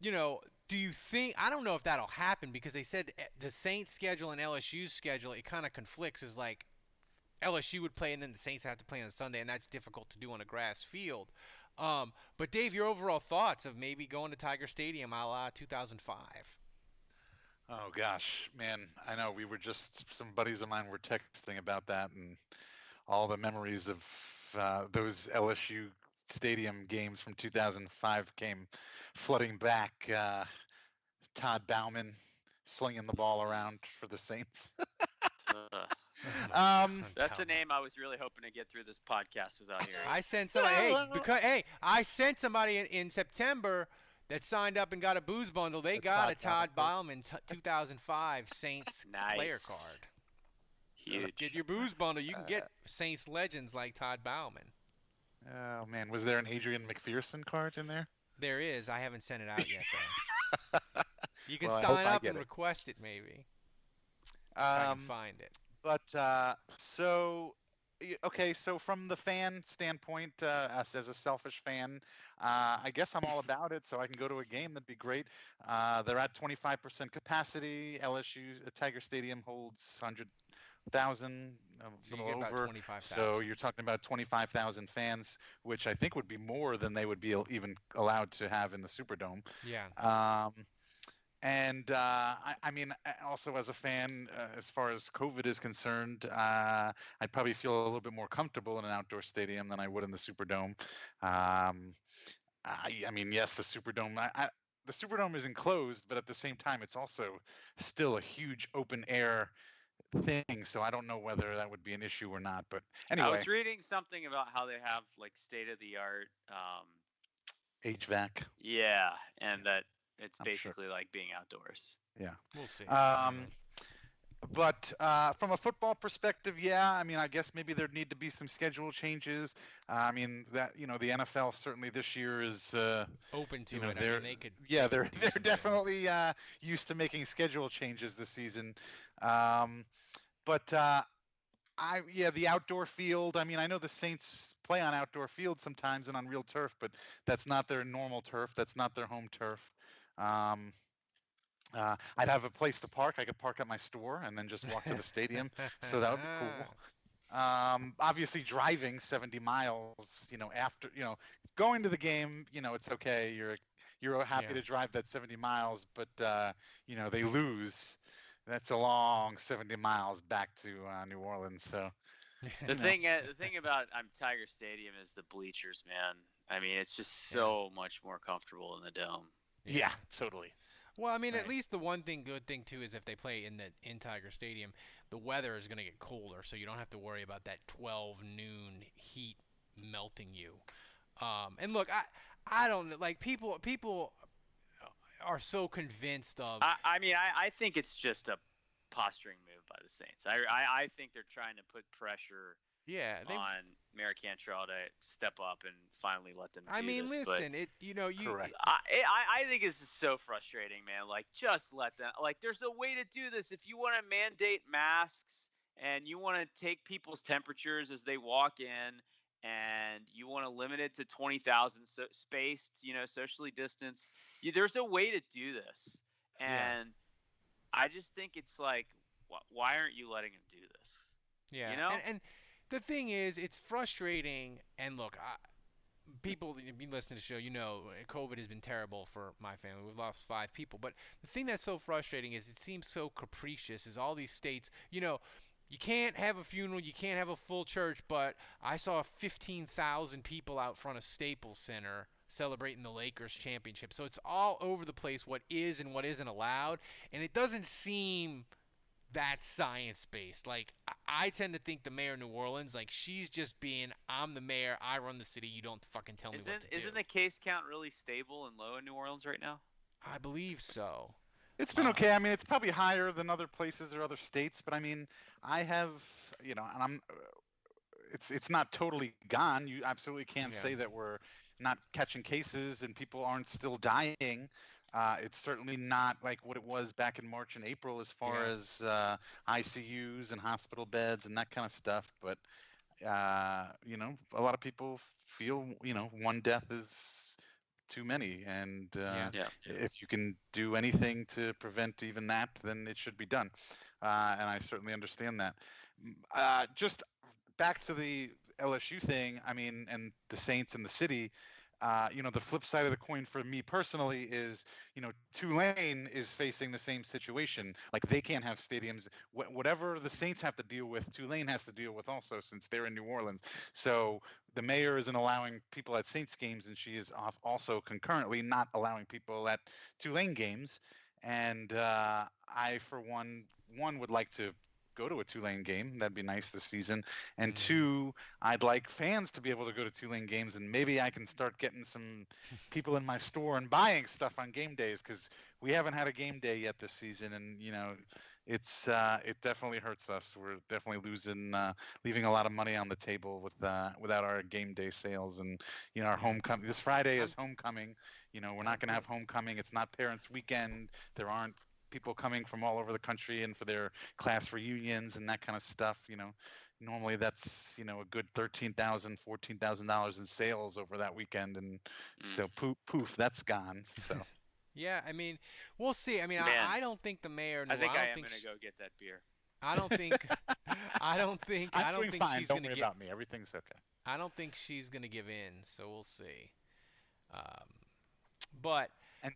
do you think, I don't know if that'll happen, because they said the Saints schedule and LSU's schedule, it kind of conflicts. Is like LSU would play and then the Saints have to play on Sunday, and that's difficult to do on a grass field. But Dave, your overall thoughts of maybe going to Tiger Stadium a la 2005? Oh gosh, man, I know some buddies of mine were texting about that, and all the memories of those LSU stadium games from 2005 came flooding back. Todd Bauman slinging the ball around for the Saints. That's a name I was really hoping to get through this podcast without hearing. I sent somebody. I sent somebody in September that signed up and got a booze bundle. They got a Todd Bauman 2005 Saints player card. Huge. Get your booze bundle. You can get Saints legends like Todd Bauman. Oh man, was there an Adrian McPherson card in there? There is. I haven't sent it out yet though. You can Well, I hope sign I up get and it. request it maybe. If I can find it. But okay, so from the fan standpoint, us as a selfish fan, I guess I'm all about it. So I can go to a game. That'd be great. They're at 25% capacity. LSU Tiger Stadium holds 100,000, So a you little get about over. 25,000. So you're talking about 25,000 fans, which I think would be more than they would be even allowed to have in the Superdome. Yeah. And I mean, also as a fan, as far as COVID is concerned, I'd probably feel a little bit more comfortable in an outdoor stadium than I would in the Superdome. I mean, yes, the Superdome is enclosed, but at the same time, it's also still a huge open air thing. So I don't know whether that would be an issue or not. But anyway, I was reading something about how they have like state of the art. HVAC. Yeah, and that it's I'm sure. basically like being outdoors. Yeah. We'll see. But from a football perspective, yeah, I mean, I guess maybe there'd need to be some schedule changes. I mean, that the NFL certainly this year is Open to it. I they're mean, they could. yeah, they they're could do they're something. definitely used to making schedule changes this season. But the outdoor field. I mean, I know the Saints play on outdoor field sometimes and on real turf, but that's not their normal turf. That's not their home turf. I'd have a place to park. I could park at my store and then just walk to the stadium. So that would be cool. Obviously, driving 70 miles, after, going to the game, it's okay. You're happy Yeah. to drive that 70 miles, but they lose. That's a long 70 miles back to New Orleans. So The thing about Tiger Stadium is the bleachers, man. I mean, it's just so much more comfortable in the dome. yeah, totally. Well, I mean, Right. at least the good thing too is if they play in Tiger Stadium, the weather is going to get colder, so you don't have to worry about that 12 noon heat melting you. And look, I don't like people are so convinced of. I mean, I think it's just a posturing move by the Saints. I think they're trying to put pressure on Mayor Cantrell to step up and finally let them do I mean, this. But listen, you Correct. I think this is so frustrating, man. Like, just let them. Like, there's a way to do this. If you want to mandate masks and you want to take people's temperatures as they walk in, and you want to limit it to 20,000 spaced, socially distanced, there's a way to do this. And I just think it's like, why aren't you letting them do this? Yeah. And the thing is, it's frustrating. And look, people you've been listening to the show, COVID has been terrible for my family. We've lost 5 people. But the thing that's so frustrating is it seems so capricious. Is all these states, You can't have a funeral, you can't have a full church, but I saw 15,000 people out front of Staples Center celebrating the Lakers championship. So it's all over the place what is and what isn't allowed, and it doesn't seem that science-based. Like, I tend to think the mayor of New Orleans, like, she's just being, I'm the mayor, I run the city, you don't fucking tell me what to do. Isn't the case count really stable and low in New Orleans right now? I believe so. It's been okay. I mean, it's probably higher than other places or other states, but I mean, I have, and it's not totally gone. You absolutely can't say that we're not catching cases and people aren't still dying. It's certainly not like what it was back in March and April as far as ICUs and hospital beds and that kind of stuff. But, a lot of people feel, one death is too many, and if you can do anything to prevent even that, then it should be done, and I certainly understand that. Just back to the LSU thing, I mean, and the Saints and the city, the flip side of the coin for me personally is, Tulane is facing the same situation. Like, they can't have stadiums. Whatever the Saints have to deal with, Tulane has to deal with also, since they're in New Orleans. So the mayor isn't allowing people at Saints games, and she is also concurrently not allowing people at Tulane games. And I, for one would like to go to a Tulane game. That'd be nice this season. And two, I'd like fans to be able to go to Tulane games, and maybe I can start getting some people in my store and buying stuff on game days, because we haven't had a game day yet this season, and it definitely hurts us. We're definitely leaving a lot of money on the table without our game day sales, and our homecoming. This Friday is homecoming. We're not going to have homecoming. It's not Parents' Weekend. There aren't people coming from all over the country and for their class reunions and that kind of stuff. Normally that's a good $13,000, $14,000 in sales over that weekend, and so poof, that's gone. So yeah, I mean, we'll see. I mean, I don't think the mayor. I think I am gonna go get that beer. I don't think fine. she's Don't gonna worry about me. Everything's okay. I don't think she's gonna give in. So we'll see. But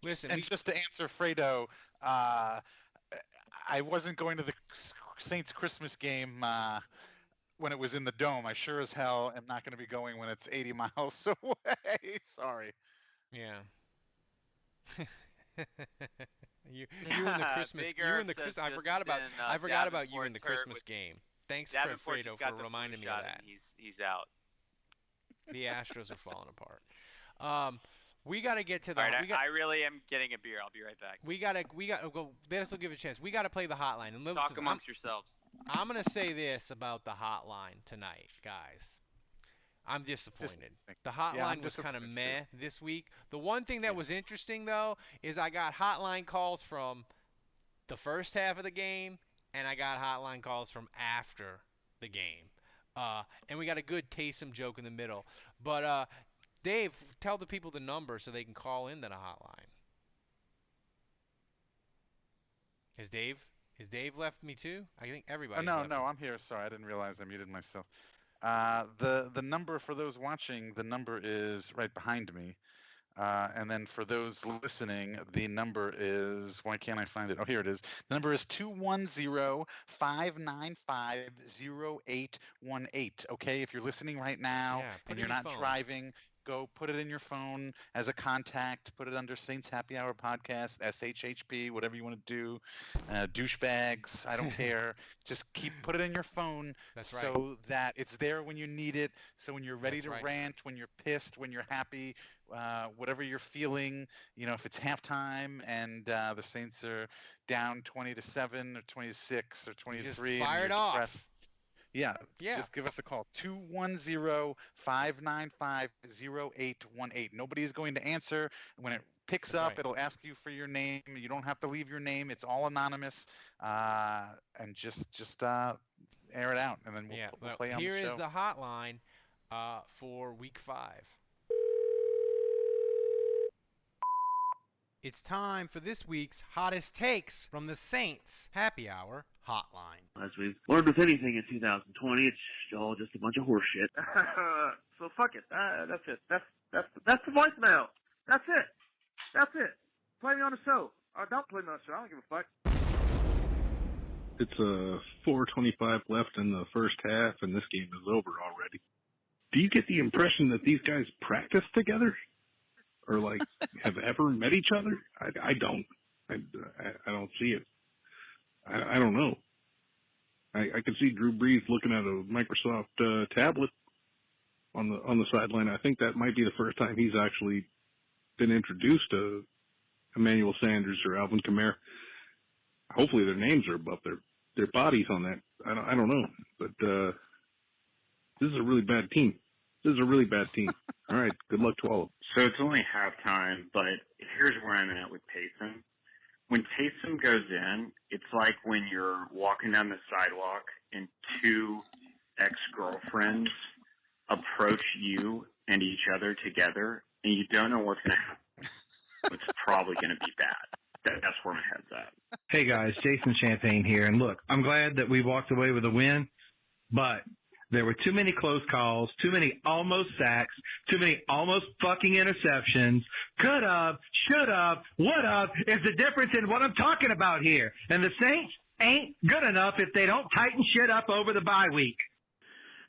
listen, just to answer Fredo, I wasn't going to the Saints Christmas game when it was in the Dome. I sure as hell am not going to be going when it's 80 miles away. Sorry. Yeah. you in the Christmas. You in the Christmas. I forgot about you in the Christmas game. Thanks, Fredo, for reminding me of that. He's out. The Astros are falling apart. We got to get to the. All right, I really am getting a beer. I'll be right back. We got to go. Let us give it a chance. We got to play the hotline. And talk amongst yourselves. I'm going to say this about the hotline tonight, guys. I'm disappointed. The hotline was kind of meh this week. The one thing that was interesting, though, is I got hotline calls from the first half of the game, and I got hotline calls from after the game. And we got a good Taysom joke in the middle. But Dave, tell the people the number so they can call into the hotline. Has Dave left me too? I think everybody. No, I'm here. Sorry, I didn't realize I muted myself. The number for those watching, the number is right behind me. And then for those listening, the number is, why can't I find it? Oh, here it is. The number is 210-595-0818. Okay, if you're listening right now and you're not driving, go put it in your phone as a contact. Put it under Saints Happy Hour Podcast, SHHP, whatever you want to do. Douchebags, I don't care. Just put it in your phone so that it's there when you need it. So when you're ready to rant, when you're pissed, when you're happy, whatever you're feeling, if it's halftime and the Saints are down 20-7 or 26 or 23, fire it off. Depressed, yeah, just give us a call. 210-595-0818. Nobody is going to answer. When it picks up, it'll ask you for your name. You don't have to leave your name. It's all anonymous. And just air it out, and then we'll play on the show. Here is the hotline for Week 5. It's time for this week's hottest takes from the Saints Happy Hour Hotline. As we've learned with anything in 2020, it's all just a bunch of horse shit. So fuck it. That's it. That's the voicemail. That's it. Play me on the show. Or don't play me on the show. I don't give a fuck. It's 4:25 left in the first half, and this game is over already. Do you get the impression that these guys practice together, or like have ever met each other? I don't. I don't see it. I don't know. I can see Drew Brees looking at a Microsoft tablet on the sideline. I think that might be the first time he's actually been introduced to Emmanuel Sanders or Alvin Kamara. Hopefully their names are above their bodies on that. I don't know, but this is a really bad team. This is a really bad team. All right, good luck to all of them. So it's only halftime, but here's where I'm at with Taysom. When Taysom goes in, it's like when you're walking down the sidewalk and two ex-girlfriends approach you and each other together, and you don't know what's going to happen. It's probably going to be bad. That's where my head's at. Hey guys, Jason Champagne here, and look, I'm glad that we walked away with a win, but there were too many close calls, too many almost sacks, too many almost fucking interceptions. Could have, should have, would have is the difference in what I'm talking about here. And the Saints ain't good enough if they don't tighten shit up over the bye week.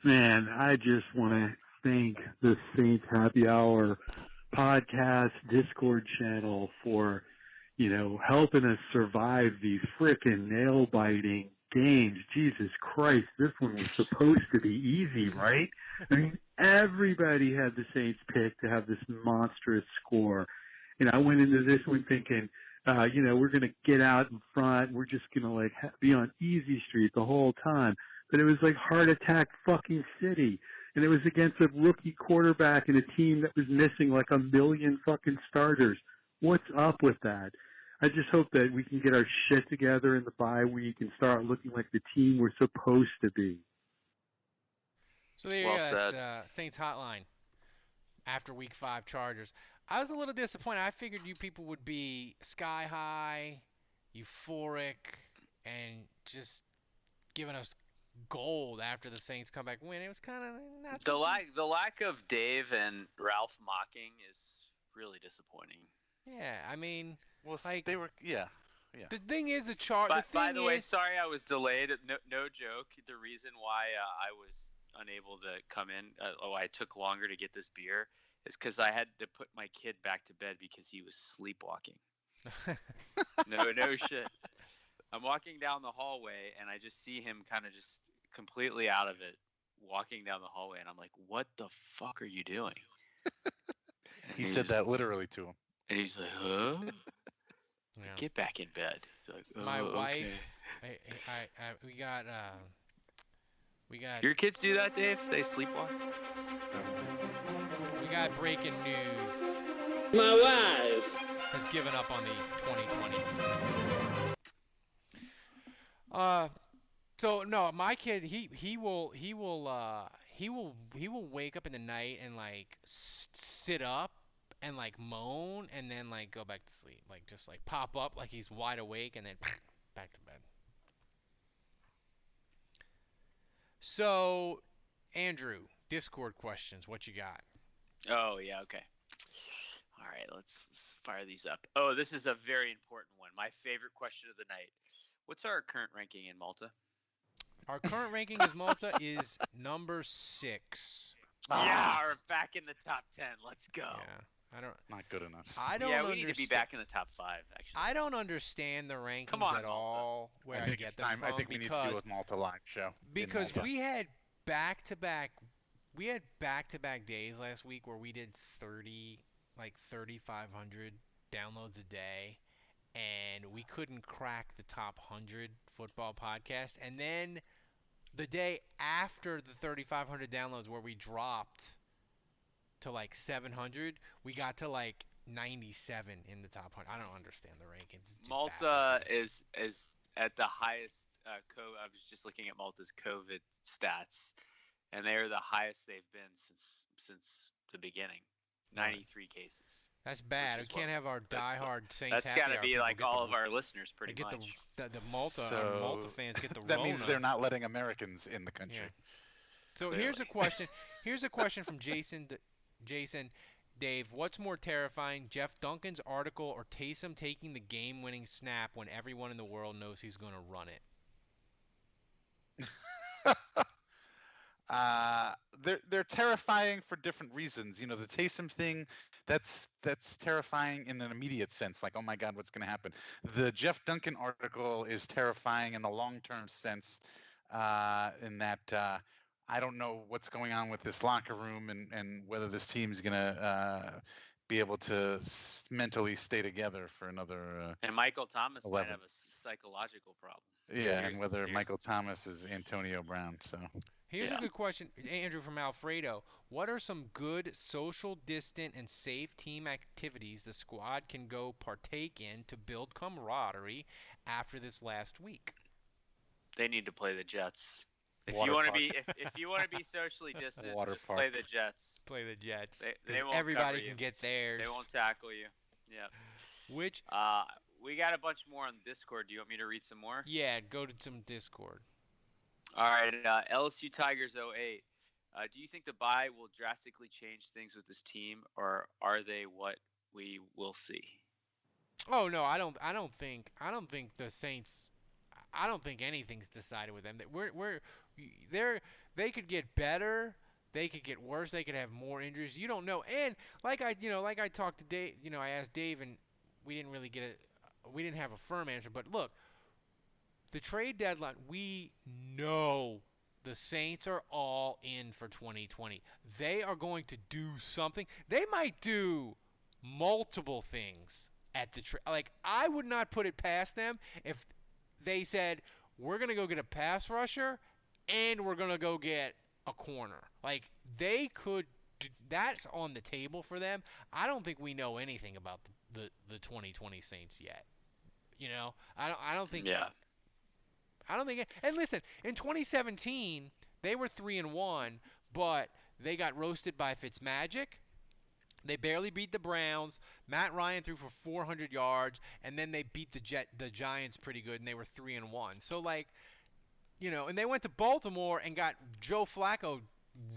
Man, I just want to thank the Saints Happy Hour podcast Discord channel for, helping us survive these frickin' nail-biting games. Jesus Christ, this one was supposed to be easy, right? I mean, everybody had the Saints picked to have this monstrous score. And I went into this one thinking, we're going to get out in front. We're just going to, be on easy street the whole time. But it was like heart attack fucking city. And it was against a rookie quarterback and a team that was missing like 1 million fucking starters. What's up with that? I just hope that we can get our shit together in the bye week and start looking like the team we're supposed to be. So there you go. That's Saints Hotline after Week 5 Chargers. I was a little disappointed. I figured you people would be sky high, euphoric, and just giving us gold after the Saints comeback win. It was kind of not the lack of Dave and Ralph mocking is really disappointing. Yeah, I mean, well, like they were, yeah. The thing is, By the way, sorry I was delayed. No joke. The reason why I was unable to come in, I took longer to get this beer, is because I had to put my kid back to bed because he was sleepwalking. No shit. I'm walking down the hallway and I just see him kind of just completely out of it, walking down the hallway, and I'm like, "What the fuck are you doing?" He said that literally to him. And he's like, "Huh?" Yeah. Get back in bed. Like, my wife, okay. we got. Your kids do that, Dave? They sleepwalk? We got breaking news. My wife has given up on the 2020. So no, my kid, he will wake up in the night and sit up and moan and then go back to sleep, just pop up like he's wide awake and then back to bed. So, Andrew, Discord questions, what you got? Oh yeah, okay. All right, let's fire these up. Oh, this is a very important one. My favorite question of the night. What's our current ranking in Malta? Our current ranking in Malta is number 6. Yeah, we're back in the top 10. Let's go. Yeah, not good enough. We need to be back in the top 5. Actually, I don't understand the rankings at all. Where I get them from? I think we need to do a Malta live show. Because we had back-to-back days last week where we did 3,500 downloads a day. And we couldn't crack the top 100 football podcast. And then the day after the 3,500 downloads where we dropped to 700, we got to 97 in the top 100. I don't understand the rankings. Malta is at the highest. I was just looking at Malta's COVID stats, and they're the highest they've been since the beginning. 93 cases. That's bad. We can't have our diehard Saints. That's got to be all of our listeners, pretty much. The Malta fans get the. That means they're not letting Americans in the country. Yeah. So here's a question. Here's a question from Jason. Dave, what's more terrifying, Jeff Duncan's article or Taysom taking the game-winning snap when everyone in the world knows he's going to run it? They're terrifying for different reasons. You know, the Taysom thing, that's terrifying in an immediate sense, like, oh my God, what's going to happen? The Jeff Duncan article is terrifying in the long-term sense, in that I don't know what's going on with this locker room and whether this team's going to be able to mentally stay together for another. And Michael Thomas 11. might have a psychological problem. Yeah, and whether Michael Thomas is Antonio Brown. So. Here's a good question, Andrew from Alfredo. What are some good social, distant, and safe team activities the squad can go partake in to build camaraderie after this last week? They need to play the Jets. If Water you want to park. be, if you want to be socially distant, Water just park. play the Jets. Play the Jets. They 'cause won't everybody cover you. can get theirs. They won't tackle you. Yeah. Which? We got a bunch more on Discord. Do you want me to read some more? Yeah, go to some Discord. All right, LSU Tigers 08. Do you think the bye will drastically change things with this team, or are they what we will see? Oh no, I don't think the Saints. I don't think anything's decided with them. They could get better. They could get worse. They could have more injuries. You don't know. And like I talked to Dave. I asked Dave, and we didn't really we didn't have a firm answer. But look, the trade deadline. We know the Saints are all in for 2020. They are going to do something. They might do multiple things at the trade. Like, I would not put it past them if they said, we're going to go get a pass rusher and we're going to go get a corner. Like, they could that's on the table for them. I don't think we know anything about the 2020 Saints yet. I don't think I don't think and listen, in 2017, they were 3-1, but they got roasted by Fitzmagic. They barely beat the Browns. Matt Ryan threw for 400 yards, and then they beat the Giants pretty good, and they were 3-1. So, and they went to Baltimore and got Joe Flacco,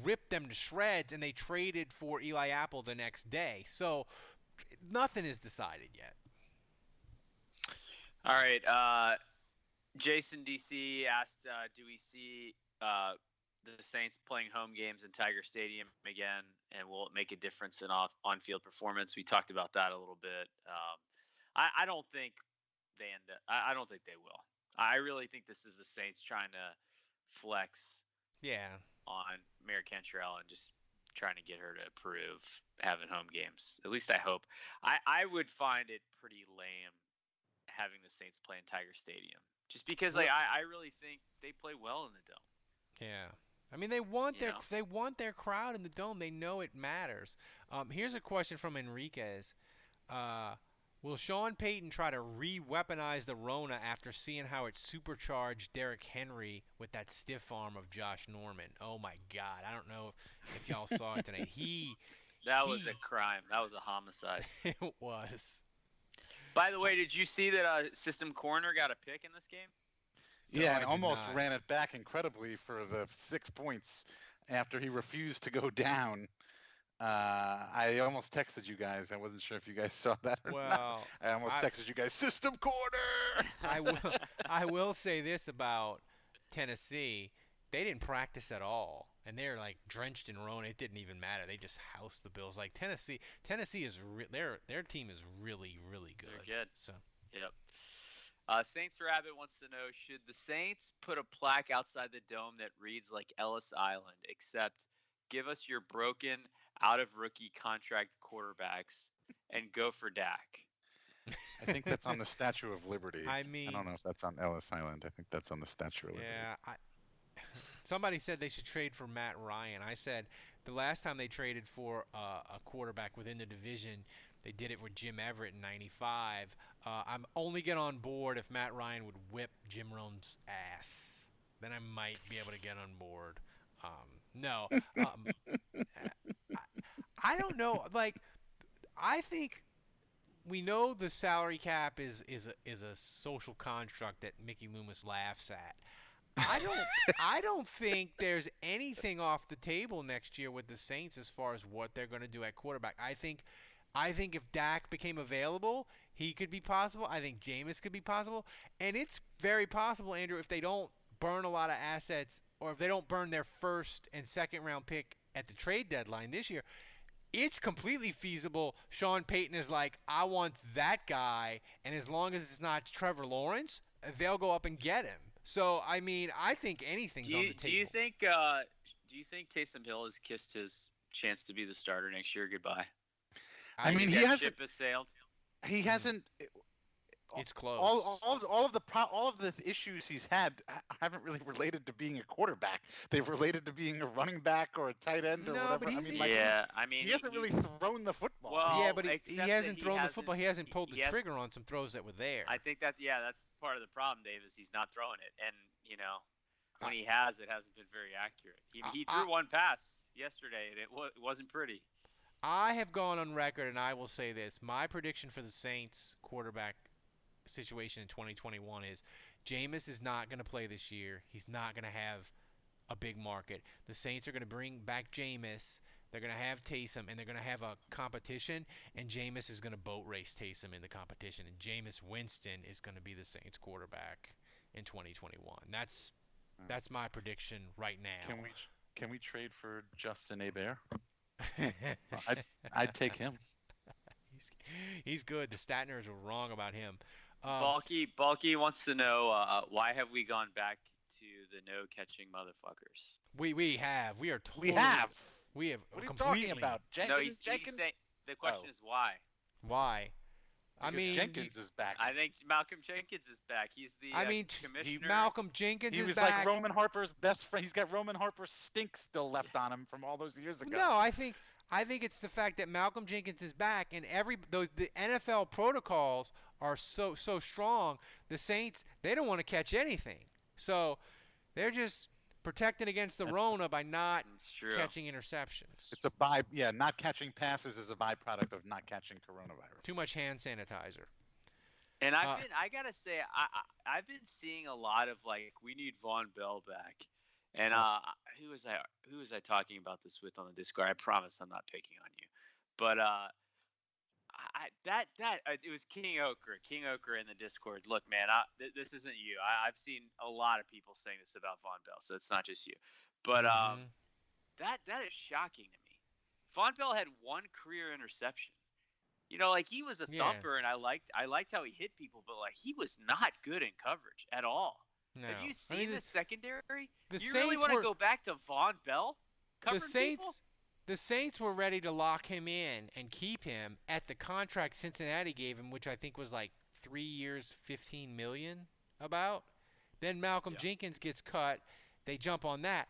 ripped them to shreds, and they traded for Eli Apple the next day. So, nothing is decided yet. All right. Jason DC asked, do we see the Saints playing home games in Tiger Stadium again, and will it make a difference in on-field performance? We talked about that a little bit. I don't think I don't think they will. I really think this is the Saints trying to flex on Mary Cantrell and just trying to get her to approve having home games. At least I hope. I would find it pretty lame having the Saints play in Tiger Stadium, just because I really think they play well in the Dome. Yeah. I mean, they want their crowd in the Dome. They know it matters. Here's a question from Enriquez. Will Sean Payton try to re-weaponize the Rona after seeing how it supercharged Derrick Henry with that stiff arm of Josh Norman? Oh, my God. I don't know if y'all saw it tonight. That was a crime. That was a homicide. It was. By the way, did you see that System Corner got a pick in this game? Yeah, and almost ran it back incredibly for the 6 points after he refused to go down. I almost texted you guys. I wasn't sure if you guys saw that or not. I almost texted you guys, System Corner! I will say this about Tennessee. They didn't practice at all, and they're drenched in Rona. It didn't even matter. They just housed the Bills. Tennessee is their team is really, really good. They're good. So. Yep. Saints Rabbit wants to know, should the Saints put a plaque outside the Dome that reads like Ellis Island, except give us your broken, out-of-rookie contract quarterbacks and go for Dak? I think that's on the Statue of Liberty. I mean, I don't know if that's on Ellis Island. I think that's on the Statue of Liberty. Yeah. Somebody said they should trade for Matt Ryan. I said the last time they traded for a quarterback within the division, they did it with Jim Everett in '95. I'm only get on board if Matt Ryan would whip Jim Rome's ass. Then I might be able to get on board. No. I don't know. I think we know the salary cap is a social construct that Mickey Loomis laughs at. I don't think there's anything off the table next year with the Saints as far as what they're going to do at quarterback. I think if Dak became available, he could be possible. I think Jameis could be possible. And it's very possible, Andrew, if they don't burn a lot of assets, or if they don't burn their first and second round pick at the trade deadline this year, it's completely feasible. Sean Payton is like, I want that guy, and as long as it's not Trevor Lawrence, they'll go up and get him. So, I mean, I think anything's on the table. Do you think Taysom Hill has kissed his chance to be the starter next year goodbye? I mean, he hasn't. Ship has sailed. He hasn't. It's close. All of the issues he's had haven't really related to being a quarterback. They've related to being a running back or a tight end or whatever. But he hasn't really thrown the football. Well, yeah, but he hasn't thrown the football. He hasn't pulled the trigger on some throws that were there. I think that's part of the problem, Dave, is he's not throwing it, and when he has, it hasn't been very accurate. He threw one pass yesterday, and it wasn't pretty. I have gone on record, and I will say this: my prediction for the Saints quarterback situation in 2021 is Jameis is not going to play this year. He's not going to have a big market. The Saints are going to bring back Jameis. They're going to have Taysom, and they're going to have a competition, and Jameis is going to boat race Taysom in the competition, and Jameis Winston is going to be the Saints quarterback in 2021. That's my prediction right now. Can we trade for Justin Hebert? I'd take him. He's good. The Statners were wrong about him. Balky wants to know why have we gone back to the no catching motherfuckers? We have. We are totally. We have. We have. What are you completely. talking about? Jenkins? He's saying, the question is why. Why? Because Jenkins is back. I think Malcolm Jenkins is back. He's the commissioner. Malcolm Jenkins is back. He was like Roman Harper's best friend. He's got Roman Harper's stink still left on him from all those years ago. No, I think it's the fact that Malcolm Jenkins is back, and the NFL protocols are so strong. The Saints, they don't want to catch anything, so they're just protecting against the Rona by not catching interceptions. It's not catching passes is a byproduct of not catching coronavirus. Too much hand sanitizer. And I gotta say, I've been seeing a lot of we need Von Bell back. And who was I talking about this with on the Discord? I promise I'm not picking on you, but it was King Ochre in the Discord. Look, man, this isn't you. I've seen a lot of people saying this about Von Bell, so it's not just you. But that is shocking to me. Von Bell had one career interception. He was a thumper, and I liked how he hit people, but he was not good in coverage at all. No. Have you seen the secondary? The you really want to go back to Von Bell? The Saints were ready to lock him in and keep him at the contract Cincinnati gave him, which I think was 3 years, $15 million about. Then Malcolm Jenkins gets cut. They jump on that.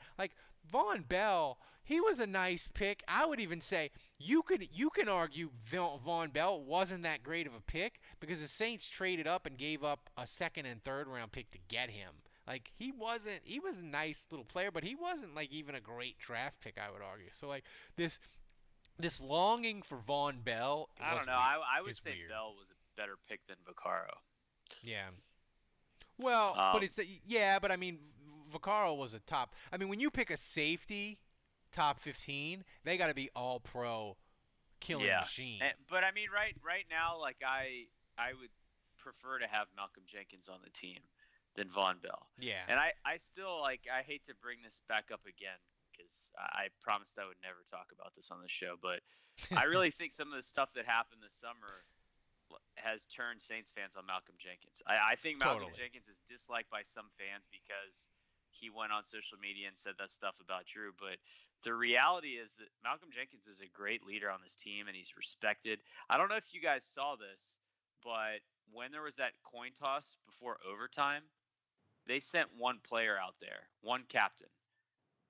Von Bell, he was a nice pick. I would even say you can argue Von Bell wasn't that great of a pick because the Saints traded up and gave up a second and third round pick to get him. He was a nice little player, but he wasn't even a great draft pick, I would argue. So this longing for Von Bell, I don't know. I would say weird. Bell was a better pick than Vaccaro. Yeah. Well, but I mean, Vaccaro was a top. I mean, when you pick a safety, top 15, they got to be all pro, killing machine. But I mean, right now, I would prefer to have Malcolm Jenkins on the team than Von Bell. Yeah. And I still I hate to bring this back up again because I promised I would never talk about this on the show, but I really think some of the stuff that happened this summer has turned Saints fans on Malcolm Jenkins. I think Malcolm Jenkins is disliked by some fans because he went on social media and said that stuff about Drew. But the reality is that Malcolm Jenkins is a great leader on this team, and he's respected. I don't know if you guys saw this, but when there was that coin toss before overtime, they sent one player out there, one captain.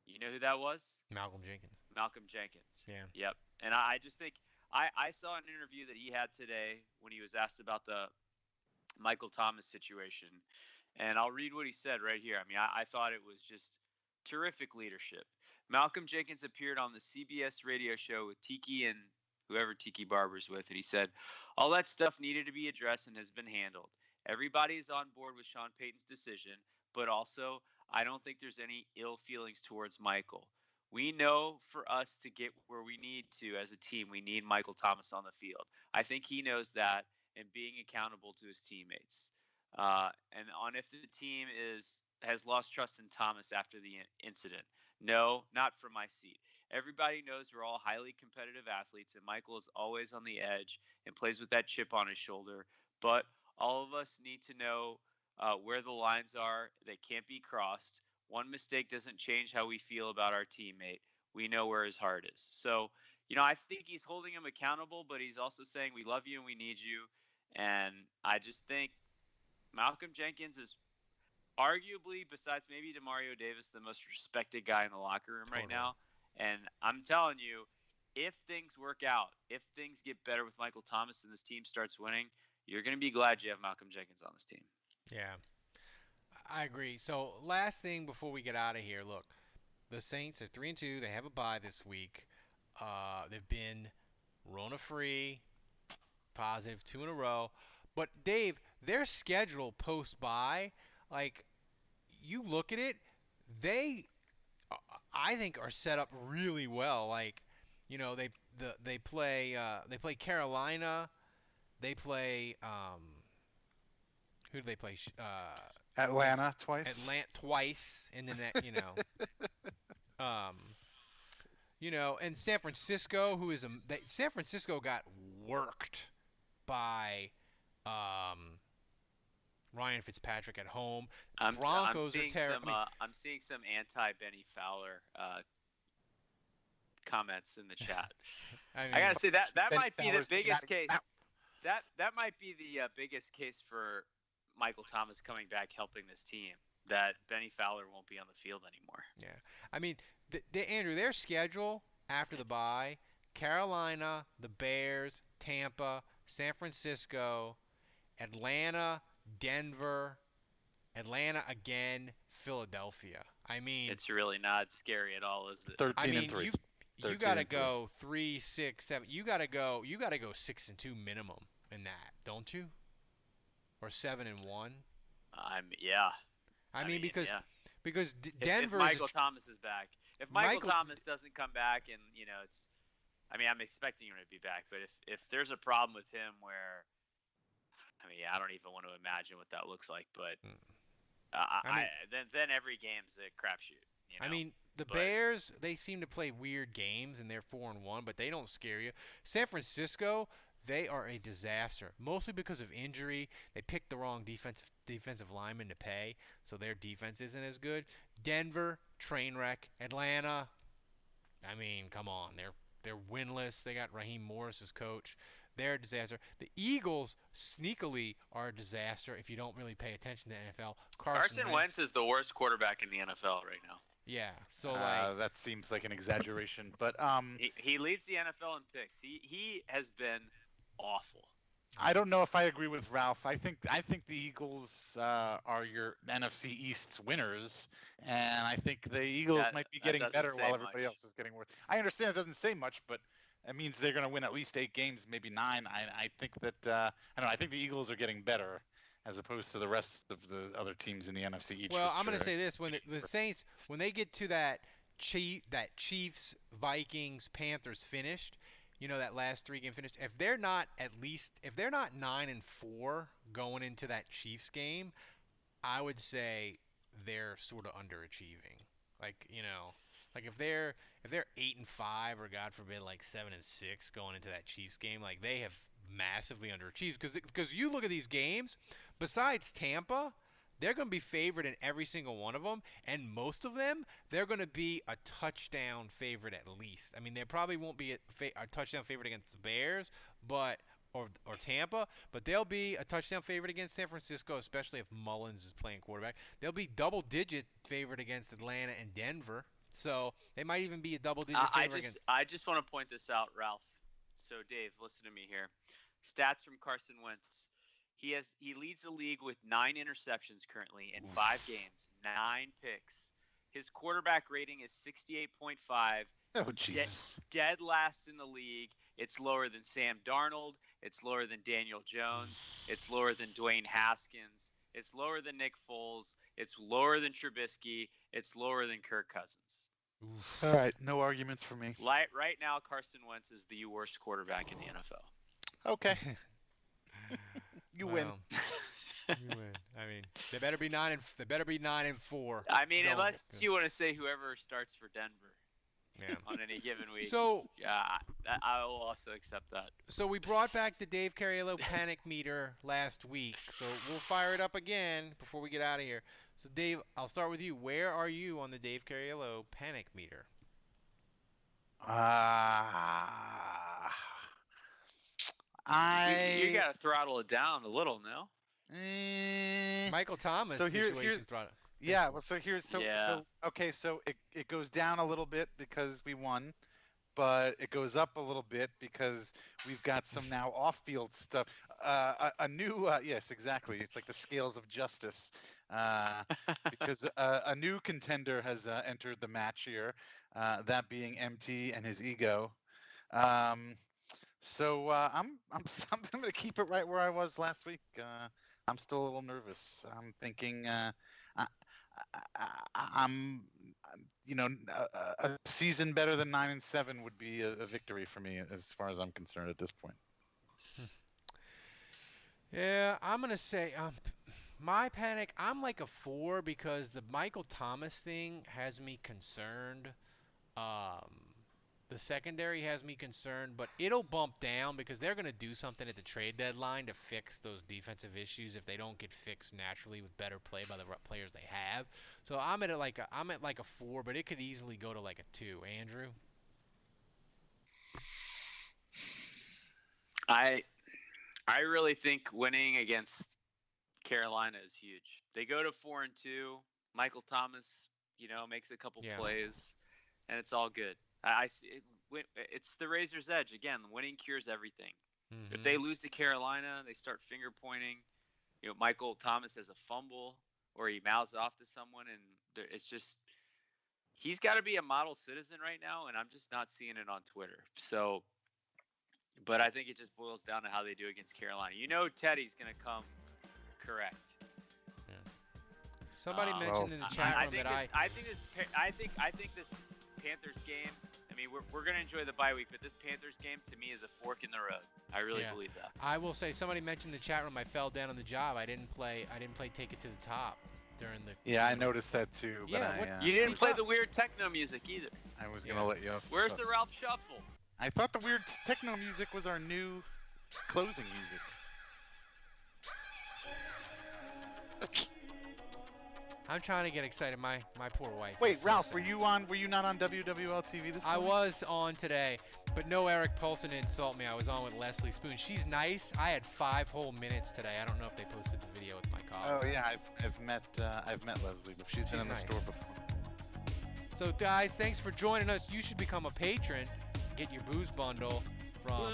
You know who that was? Malcolm Jenkins. Yeah. Yep. And I just think I saw an interview that he had today when he was asked about the Michael Thomas situation. And I'll read what he said right here. I mean, I thought it was just terrific leadership. Malcolm Jenkins appeared on the CBS radio show with Tiki and whoever Tiki Barber's with, and he said, all that stuff needed to be addressed and has been handled. Everybody is on board with Sean Payton's decision, but also I don't think there's any ill feelings towards Michael. We know for us to get where we need to as a team, we need Michael Thomas on the field. I think he knows that and being accountable to his teammates. And on if the team has lost trust in Thomas after the incident. No, not from my seat. Everybody knows we're all highly competitive athletes, and Michael is always on the edge and plays with that chip on his shoulder. But all of us need to know where the lines are. They can't be crossed. One mistake doesn't change how we feel about our teammate. We know where his heart is. So, I think he's holding him accountable, but he's also saying we love you and we need you. And I just think Malcolm Jenkins is arguably, besides maybe DeMario Davis, the most respected guy in the locker room right now. And I'm telling you, if things work out, if things get better with Michael Thomas and this team starts winning, you're going to be glad you have Malcolm Jenkins on this team. Yeah, I agree. So last thing before we get out of here, look, the Saints are 3-2. They have a bye this week. They've been Rona-free, positive 2 in a row. But, Dave, their schedule post-bye, like, you look at it, they, I think, are set up really well. Like, they play Carolina. They play who do they play? Atlanta twice. Atlanta twice, and then that, and San Francisco, who is San Francisco got worked by Ryan Fitzpatrick at home. Broncos are terrible. I'm seeing some anti-Benny Fowler comments in the chat. I gotta say that might be the biggest case. That might be the biggest case for Michael Thomas coming back helping this team. That Benny Fowler won't be on the field anymore. Yeah, I mean, Andrew, their schedule after the bye: Carolina, the Bears, Tampa, San Francisco, Atlanta, Denver, Atlanta again, Philadelphia. I mean, it's really not scary at all, is it? 13-3. You gotta go 3, 6, 7. You gotta go 6-2 minimum in that, don't you? Or 7-1. Yeah. I mean, because if Denver. Michael Thomas is back, if Michael Thomas doesn't come back, and it's, I'm expecting him to be back, but if there's a problem with him where, I don't even want to imagine what that looks like, but then every game's a crapshoot. The Bears, they seem to play weird games, and they're 4-1, but they don't scare you. San Francisco, they are a disaster, mostly because of injury. They picked the wrong defensive lineman to pay, so their defense isn't as good. Denver, train wreck. Atlanta, come on, they're winless. They got Raheem Morris as coach. They're a disaster. The Eagles sneakily are a disaster if you don't really pay attention to the NFL. Carson Wentz is the worst quarterback in the NFL right now. Yeah, so that seems like an exaggeration, but he leads the NFL in picks. He has been awful. I don't know if I agree with Ralph. I think the Eagles are your NFC East winners, and I think the Eagles might be getting better while everybody else is getting worse. I understand it doesn't say much, but it means they're going to win at least 8 games, maybe 9. I think that I think the Eagles are getting better as opposed to the rest of the other teams in the NFC East. Well, I'm going to say this: when the Saints, when they get to that Chiefs, Vikings, Panthers finished, that last 3-game finish, if they're not 9-4 going into that Chiefs game, I would say they're sort of underachieving. Like if they're 8-5 or God forbid like 7-6 going into that Chiefs game, like they have massively underachieved because you look at these games. Besides Tampa, they're going to be favored in every single one of them, and most of them they're going to be a touchdown favorite at least. They probably won't be a touchdown favorite against the Bears, or Tampa, but they'll be a touchdown favorite against San Francisco, especially if Mullins is playing quarterback. They'll be double-digit favorite against Atlanta and Denver. So they might even be a double-digit favorite. I just want to point this out, Ralph. So Dave, listen to me here. Stats from Carson Wentz. He leads the league with 9 interceptions currently in 5 games, 9 picks. His quarterback rating is 68.5. Oh, jeez. Dead last in the league. It's lower than Sam Darnold. It's lower than Daniel Jones. It's lower than Dwayne Haskins. It's lower than Nick Foles. It's lower than Trubisky. It's lower than Kirk Cousins. All right, no arguments for me. Right now, Carson Wentz is the worst quarterback in the NFL. Okay. You win. You win. They better be 9-4. I mean, Going. unless you want to say whoever starts for Denver. Yeah. On any given week. So yeah, I will also accept that. So we brought back the Dave Cariello panic meter last week. So we'll fire it up again before we get out of here. So Dave, I'll start with you. Where are you on the Dave Cariello panic meter? You gotta throttle it down a little, no? Michael Thomas. So here's throttle. Yeah. Well, so it goes down a little bit because we won, but it goes up a little bit because we've got some now off-field stuff. A new yes, exactly. It's like the scales of justice, because a new contender has entered the match here, that being MT and his ego. So I'm going to keep it right where I was last week. I'm still a little nervous. I'm thinking a season better than 9-7 would be a victory for me as far as I'm concerned at this point. Yeah, I'm going to say my panic, I'm like a 4 because the Michael Thomas thing has me concerned. The secondary has me concerned, but it'll bump down because they're going to do something at the trade deadline to fix those defensive issues if they don't get fixed naturally with better play by the players they have. So I'm at like a 4, but it could easily go to like a 2. Andrew? I really think winning against Carolina is huge. They go to 4-2. Michael Thomas, makes a couple plays, and it's all good. I see it's the razor's edge again. Winning cures everything. Mm-hmm. If they lose to Carolina, they start finger pointing. Michael Thomas has a fumble or he mouths off to someone, and it's just he's got to be a model citizen right now, and I'm just not seeing it on Twitter. So, but I think it just boils down to how they do against Carolina. Teddy's gonna come correct. Yeah. Somebody mentioned in the chat room I think this Panthers game. I mean, we're gonna enjoy the bye week, but this Panthers game to me is a fork in the road. I really believe that. I will say, somebody mentioned in the chat room I fell down on the job. I didn't play Take It to the Top during the. Yeah, I noticed that too. But you didn't play the weird techno music either. I was gonna let you off. Where's the Ralph Shuffle? I thought the weird techno music was our new closing music. I'm trying to get excited. My poor wife. Wait, Ralph, were you not on WWL TV this morning? I was on today, but no Eric Paulson to insult me. I was on with Leslie Spoon. She's nice. I had 5 whole minutes today. I don't know if they posted the video with my colleague. Oh yeah, I've met Leslie, but she's been in the store before. So guys, thanks for joining us. You should become a patron. Get your booze bundle from.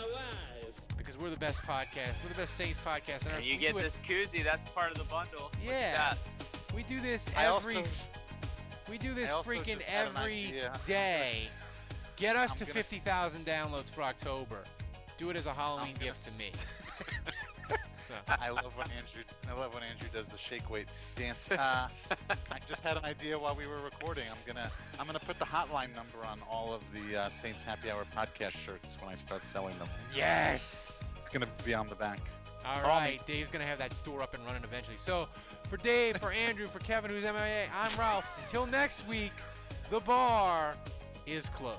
Because we're the best podcast. We're the best Saints podcast. And you get this koozie. That's part of the bundle. Yeah. We do this freaking every day. Get us to 50,000 downloads for October. Do it as a Halloween gift to me. I love when Andrew does the shake weight dance. I just had an idea while we were recording. I'm gonna put the hotline number on all of the Saints Happy Hour podcast shirts when I start selling them. Yes. It's gonna be on the back. All right, Dave's gonna have that store up and running eventually. So, for Dave, for Andrew, for Kevin, who's MIA, I'm Ralph. Until next week, the bar is closed.